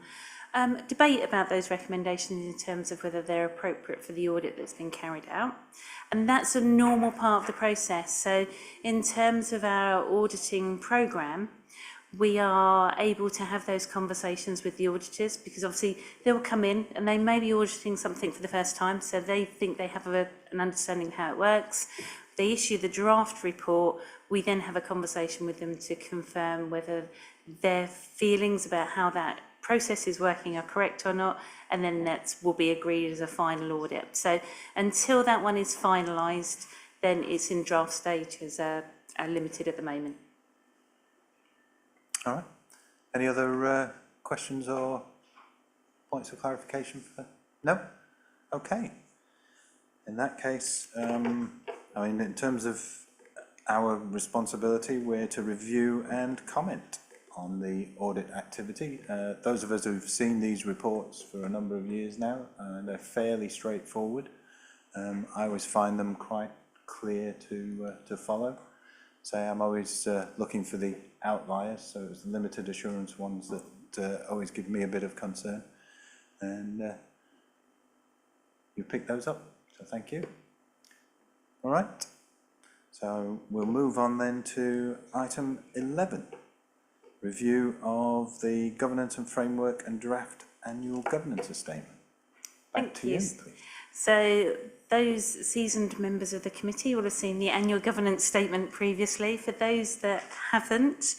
debate about those recommendations in terms of whether they're appropriate for the audit that's been carried out. And that's a normal part of the process. So in terms of our auditing programme, we are able to have those conversations with the auditors, because obviously they will come in and they may be auditing something for the first time, so they think they have an understanding of how it works. They issue the draft report, we then have a conversation with them to confirm whether their feelings about how that process is working are correct or not, and then that will be agreed as a final audit. So until that one is finalised, then it's in draft stage as a limited at the moment. All right. Any other questions or points of clarification? No? Okay. In that case, I mean, in terms of our responsibility, we're to review and comment on the audit activity. Those of us who've seen these reports for a number of years now, they're fairly straightforward. I always find them quite clear to follow. So I'm always looking for the outliers, so it's the limited assurance ones that always give me a bit of concern. And you picked those up, so thank you. All right, so we'll move on then to item 11, review of the governance and framework and draft annual governance statement. Back to you, please. So those seasoned members of the committee will have seen the annual governance statement previously. For those that haven't,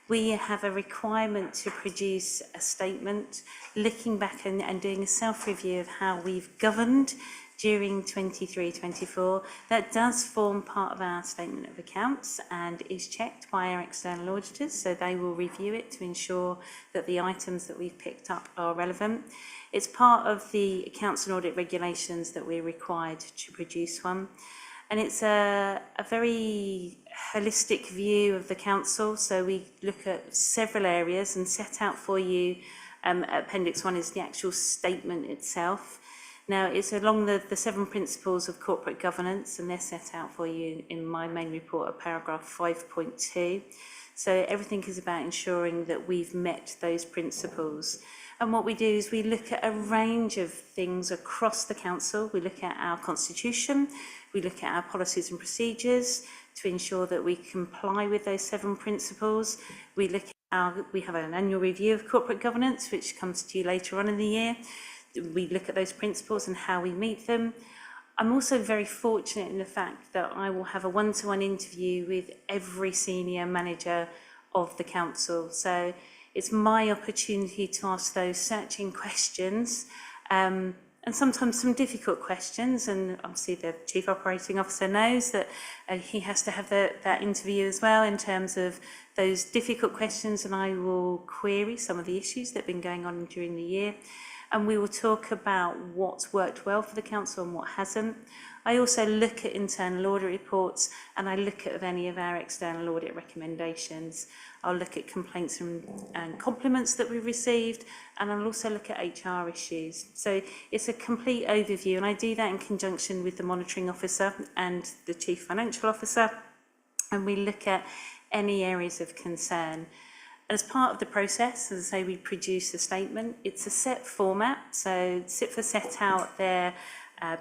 we have a requirement to produce a statement looking back and doing a self-review of how we've governed during 23-24. That does form part of our statement of accounts and is checked by our external auditors, so they will review it to ensure that the items that we've picked up are relevant. It's part of the accounts and audit regulations that we're required to produce one, and it's a very holistic view of the council, so we look at several areas and set out for you. Appendix 1 is the actual statement itself. Now, it's along the 7 principles of corporate governance, and they're set out for you in my main report at paragraph 5.2. So everything is about ensuring that we've met those principles. And what we do is we look at a range of things across the council. We look at our constitution, we look at our policies and procedures to ensure that we comply with those 7 principles. We have an annual review of corporate governance, which comes to you later on in the year. We look at those principles and how we meet them. I'm also very fortunate in the fact that I will have a one-to-one interview with every senior manager of the council. So it's my opportunity to ask those searching questions, and sometimes some difficult questions. And obviously the Chief Operating Officer knows that he has to have that interview as well in terms of those difficult questions, and I will query some of the issues that have been going on during the year. And we will talk about what's worked well for the council and what hasn't. I also look at internal audit reports, and I look at any of our external audit recommendations. I'll look at complaints and compliments that we've received, and I'll also look at HR issues. So it's a complete overview, and I do that in conjunction with the monitoring officer and the chief financial officer, and we look at any areas of concern. As part of the process, as I say, we produce a statement. It's a set format, so CIPFA set out their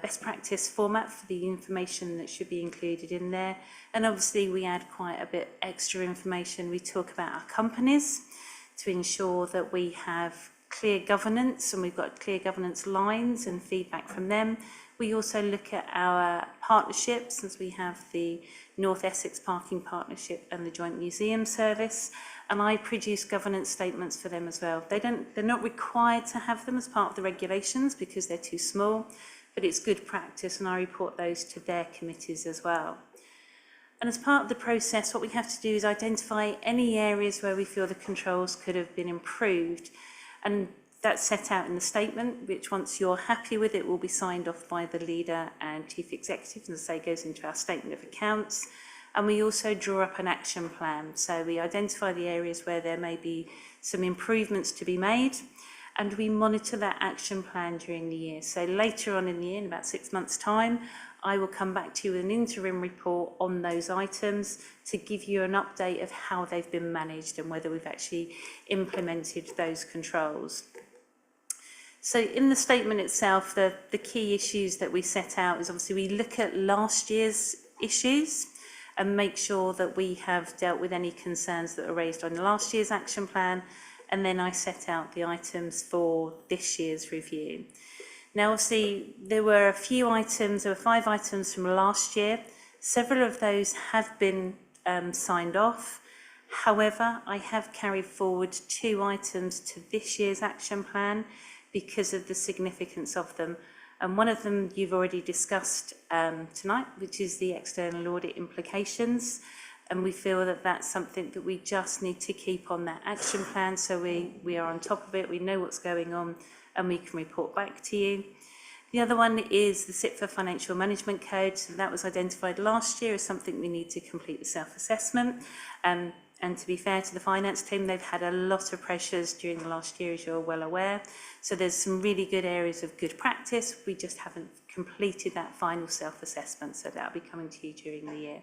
best practice format for the information that should be included in there. And obviously we add quite a bit extra information. We talk about our companies to ensure that we have clear governance, and we've got clear governance lines and feedback from them. We also look at our partnerships, as we have the North Essex Parking Partnership and the Joint Museum Service, and I produce governance statements for them as well. They're not required to have them as part of the regulations because they're too small, but it's good practice, and I report those to their committees as well. And as part of the process, what we have to do is identify any areas where we feel the controls could have been improved, and that's set out in the statement, which once you're happy with it will be signed off by the leader and chief executive, and as I say, goes into our statement of accounts. And we also draw up an action plan. So we identify the areas where there may be some improvements to be made, and we monitor that action plan during the year. So later on in the year, in about 6 months' time, I will come back to you with an interim report on those items to give you an update of how they've been managed and whether we've actually implemented those controls. So in the statement itself, the key issues that we set out is obviously we look at last year's issues, and make sure that we have dealt with any concerns that were raised on last year's action plan, and then I set out the items for this year's review. Now, obviously, there were 5 items from last year. Several of those have been signed off. However, I have carried forward 2 items to this year's action plan because of the significance of them. And one of them you've already discussed tonight, which is the external audit implications. And we feel that that's something that we just need to keep on that action plan, so we are on top of it, we know what's going on, and we can report back to you. The other one is the SIPFA Financial Management Code. So that was identified last year as something we need to complete the self-assessment. And to be fair to the finance team, they've had a lot of pressures during the last year, as you're well aware. So there's some really good areas of good practice. We just haven't completed that final self-assessment, so that'll be coming to you during the year.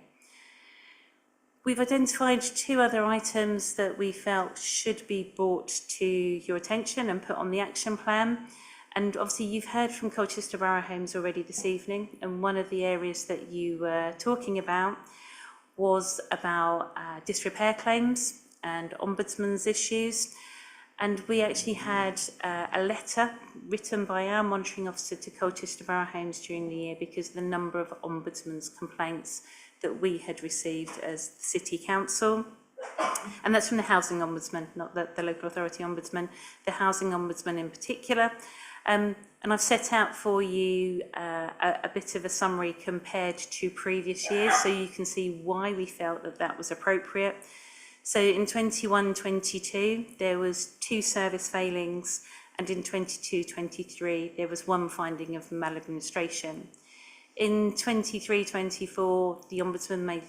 We've identified 2 other items that we felt should be brought to your attention and put on the action plan. And obviously you've heard from Colchester Borough Homes already this evening, and one of the areas that you were talking about was about disrepair claims and ombudsman's issues. And we actually had a letter written by our monitoring officer to Colchester Borough Homes during the year because of the number of ombudsman's complaints that we had received as the City Council. And that's from the Housing Ombudsman, not the Local Authority Ombudsman, the Housing Ombudsman in particular. And I've set out for you a bit of a summary compared to previous years, so you can see why we felt that that was appropriate. So in 21-22, there was 2 service failings, and in 22-23, there was 1 finding of maladministration. In 23-24, the Ombudsman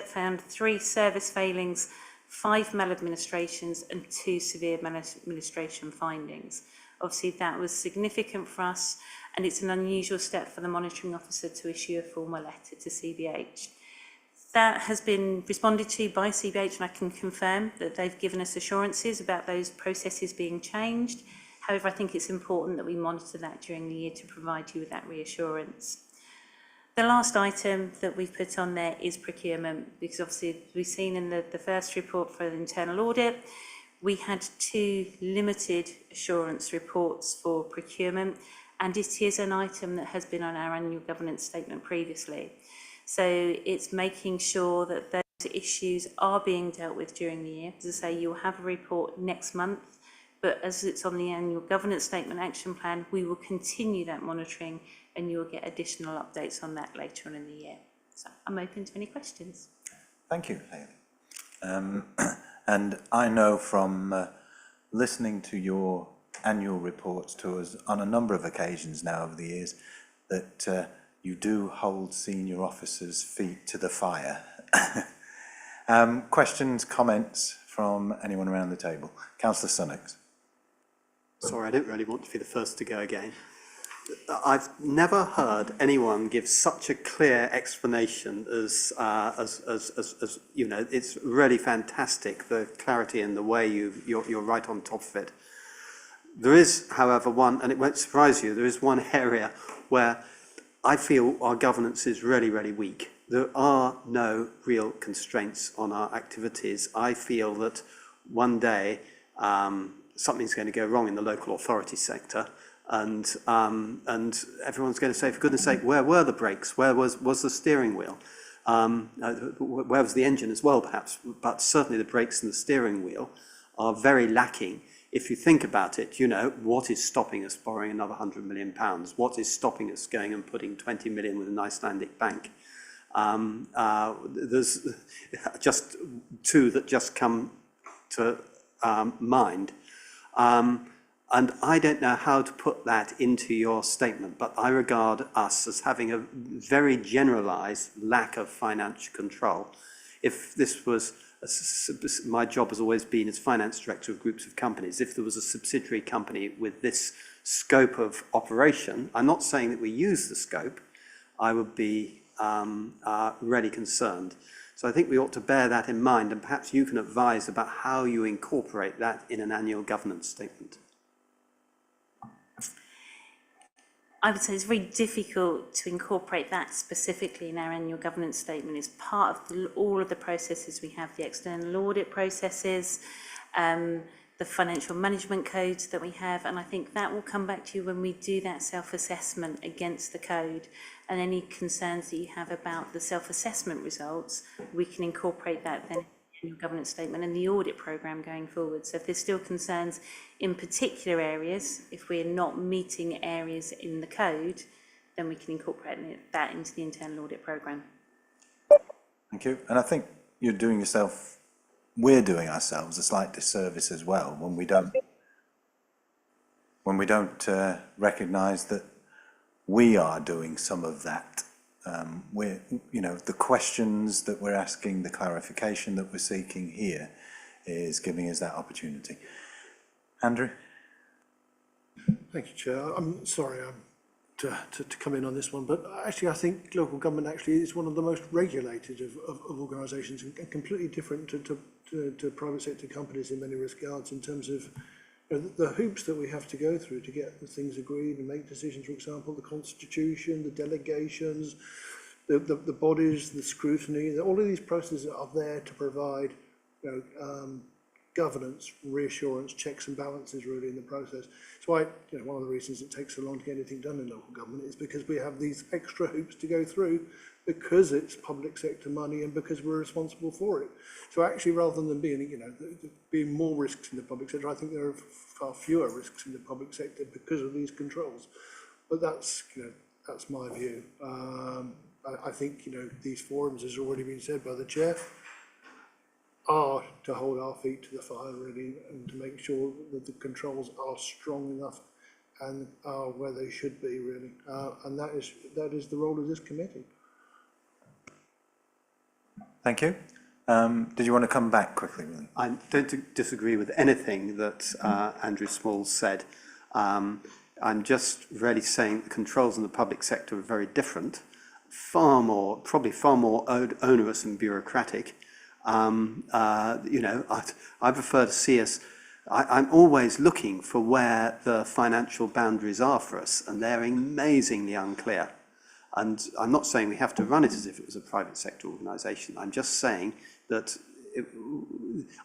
found 3 service failings, 5 maladministrations, and 2 severe maladministration findings. Obviously, that was significant for us, and it's an unusual step for the monitoring officer to issue a formal letter to CBH. That has been responded to by CBH, and I can confirm that they've given us assurances about those processes being changed. However, I think it's important that we monitor that during the year to provide you with that reassurance. The last item that we've put on there is procurement, because obviously we've seen in the first report for the internal audit, we had 2 limited assurance reports for procurement, and it is an item that has been on our annual governance statement previously. So it's making sure that those issues are being dealt with during the year. As I say, you'll have a report next month, but as it's on the annual governance statement action plan, we will continue that monitoring, and you'll get additional updates on that later on in the year. So I'm open to any questions. Thank you, Hayley. And I know from listening to your annual reports to us on a number of occasions now over the years that you do hold senior officers' feet to the fire. Questions, comments from anyone around the table? Councillor Sunnox. Sorry, I don't really want to be the first to go again. I've never heard anyone give such a clear explanation as you know. It's really fantastic, the clarity and the way you're right on top of it. There is, however, one, and it won't surprise you, there is one area where I feel our governance is really, really weak. There are no real constraints on our activities. I feel that one day something's going to go wrong in the local authority sector, and everyone's going to say, for goodness sake, where were the brakes? Where was the steering wheel? Where was the engine as well, perhaps? But certainly the brakes and the steering wheel are very lacking. If you think about it, you know, what is stopping us borrowing another £100 million? What is stopping us going and putting 20 million with an Icelandic bank? There's just 2 that just come to mind. And I don't know how to put that into your statement, but I regard us as having a very generalised lack of financial control. If this was, my job has always been as finance director of groups of companies, if there was a subsidiary company with this scope of operation, I'm not saying that we use the scope, I would be really concerned. So I think we ought to bear that in mind, and perhaps you can advise about how you incorporate that in an annual governance statement. I would say it's very difficult to incorporate that specifically in our annual governance statement. It's part of all of the processes we have, the external audit processes, the financial management codes that we have, and I think that will come back to you when we do that self-assessment against the code, and any concerns that you have about the self-assessment results, we can incorporate that then in your governance statement and the audit programme going forward. So if there's still concerns in particular areas, if we're not meeting areas in the code, then we can incorporate that into the internal audit programme. Thank you. And I think we're doing ourselves a slight disservice as well when we don't recognise that we are doing some of that. The questions that we're asking, the clarification that we're seeking here is giving us that opportunity. Andrew? Thank you, Chair. I'm sorry to come in on this one, but actually I think local government actually is one of the most regulated of organisations, and completely different to private sector companies in many regards, in terms of the hoops that we have to go through to get the things agreed and make decisions. For example, the constitution, the delegations, the bodies, the scrutiny, all of these processes are there to provide governance, reassurance, checks and balances really in the process. It's why one of the reasons it takes so long to get anything done in local government is because we have these extra hoops to go through, because it's public sector money and because we're responsible for it. So actually, rather than being more risks in the public sector, I think there are far fewer risks in the public sector because of these controls. But that's my view. I think these forums, as already been said by the chair, are to hold our feet to the fire really, and to make sure that the controls are strong enough and are where they should be really. And that is the role of this committee. Thank you. Did you want to come back quickly, William? I don't disagree with anything that Andrew Smalls said. I'm just really saying the controls in the public sector are very different, probably far more onerous and bureaucratic. I prefer to see us. I'm always looking for where the financial boundaries are for us, and they're amazingly unclear. And I'm not saying we have to run it as if it was a private sector organisation. I'm just saying that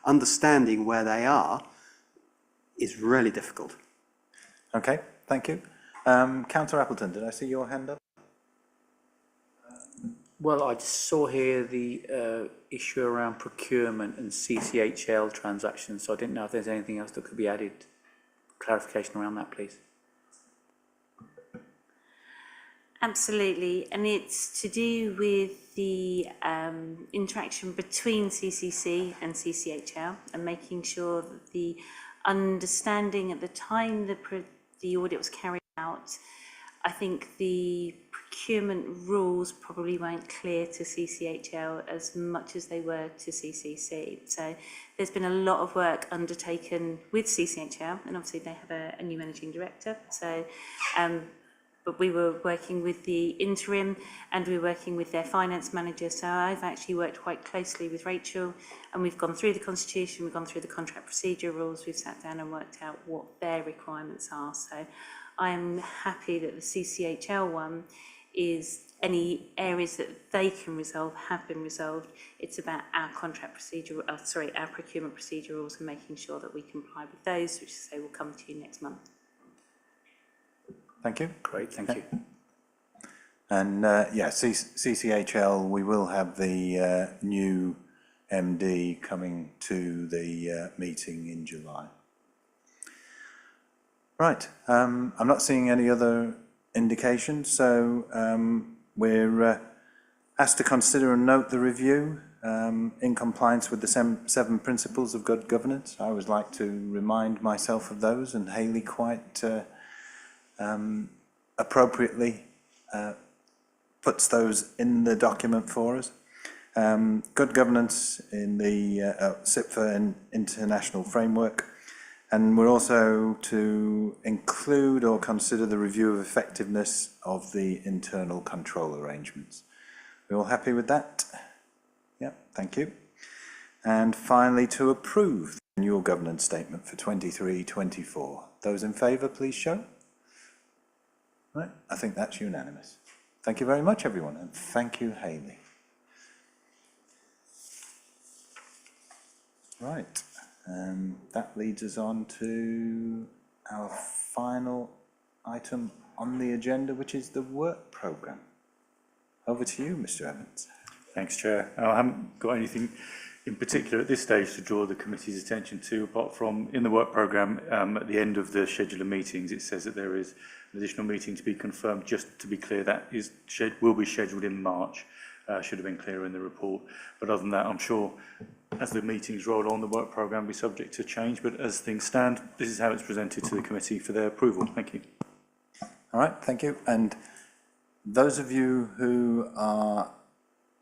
understanding where they are is really difficult. Okay, thank you. Councillor Appleton, did I see your hand up? Well, I just saw here the issue around procurement and CCHL transactions, so I didn't know if there's anything else that could be added. Clarification around that, please. Absolutely, and it's to do with the interaction between CCC and CCHL, and making sure that the understanding at the time the audit was carried out, I think the procurement rules probably weren't clear to CCHL as much as they were to CCC. So there's been a lot of work undertaken with CCHL, and obviously they have a new managing director. So, but we were working with the interim, and we were working with their finance manager. So I've actually worked quite closely with Rachel, and we've gone through the constitution, we've gone through the contract procedure rules, we've sat down and worked out what their requirements are. So I'm happy that the CCHL one is any areas that they can resolve have been resolved. It's about our contract procedure, our procurement procedure rules, and making sure that we comply with those, which I say will come to you next month. Thank you. Great, thank you. And CCHL, we will have the new MD coming to the meeting in July. Right, I'm not seeing any other indications, so we're asked to consider and note the review in compliance with the 7 principles of good governance. I always like to remind myself of those, and Hayley quite appropriately puts those in the document for us. Good governance in the SIPFA international framework, and we're also to include or consider the review of effectiveness of the internal control arrangements. We all happy with that? Yeah, thank you. And finally, to approve the annual governance statement for 23-24. Those in favour, please show. Right, I think that's unanimous. Thank you very much, everyone, and thank you, Hayley. Right, that leads us on to our final item on the agenda, which is the work programme. Over to you, Mr. Evans. Thanks, Chair. I haven't got anything in particular at this stage to draw the committee's attention to, apart from in the work programme, at the end of the schedule of meetings, it says that there is an additional meeting to be confirmed. Just to be clear, that will be scheduled in March. Should have been clearer in the report. But other than that, I'm sure as the meetings roll on, the work programme will be subject to change. But as things stand, this is how it's presented to the committee for their approval. Thank you. All right, thank you. And those of you who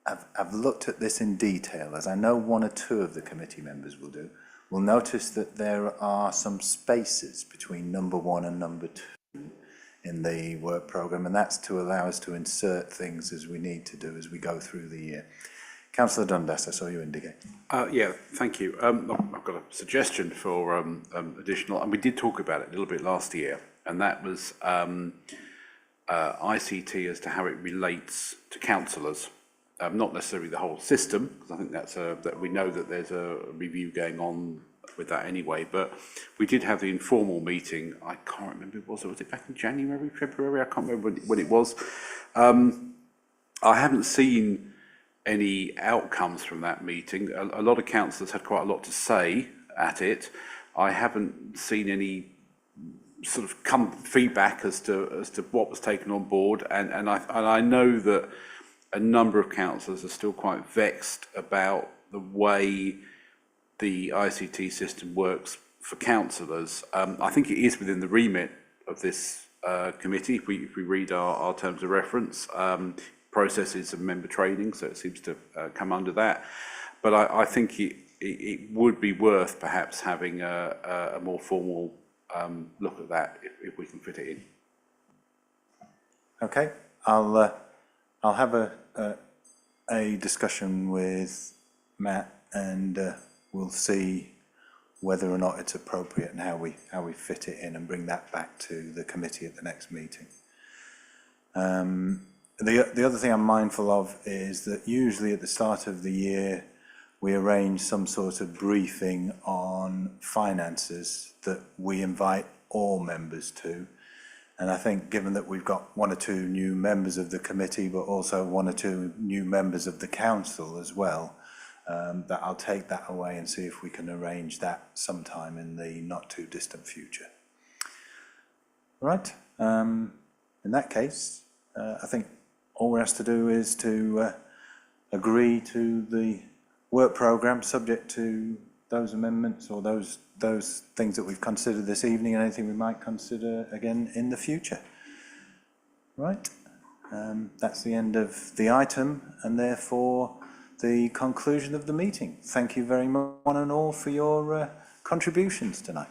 have looked at this in detail, as I know one or two of the committee members will notice that there are some spaces between number 1 and number 2 in the work programme, and that's to allow us to insert things as we need to do as we go through the year. Councillor Dundas, I saw you indicate. Yeah, thank you. I've got a suggestion for additional, and we did talk about it a little bit last year, and that was ICT as to how it relates to councillors. Not necessarily the whole system, because I think that we know that there's a review going on with that anyway, but we did have the informal meeting. I can't remember, was it back in January, February? I can't remember when it was. I haven't seen any outcomes from that meeting. A lot of councillors had quite a lot to say at it. I haven't seen any sort of feedback as to what was taken on board, and I know that a number of councillors are still quite vexed about the way the ICT system works for councillors. I think it is within the remit of this committee, if we read our terms of reference, processes and member training, so it seems to come under that. But I think it would be worth perhaps having a more formal look at that if we can fit it in. Okay, I'll have a discussion with Matt, and we'll see whether or not it's appropriate and how we fit it in and bring that back to the committee at the next meeting. The other thing I'm mindful of is that usually at the start of the year we arrange some sort of briefing on finances that we invite all members to. And I think given that we've got 1 or 2 new members of the committee, but also 1 or 2 new members of the council as well, that I'll take that away and see if we can arrange that sometime in the not too distant future. Right, in that case, I think all we're asked to do is to agree to the work programme subject to those amendments or those things that we've considered this evening and anything we might consider again in the future. Right, that's the end of the item and therefore the conclusion of the meeting. Thank you very much one and all for your contributions tonight.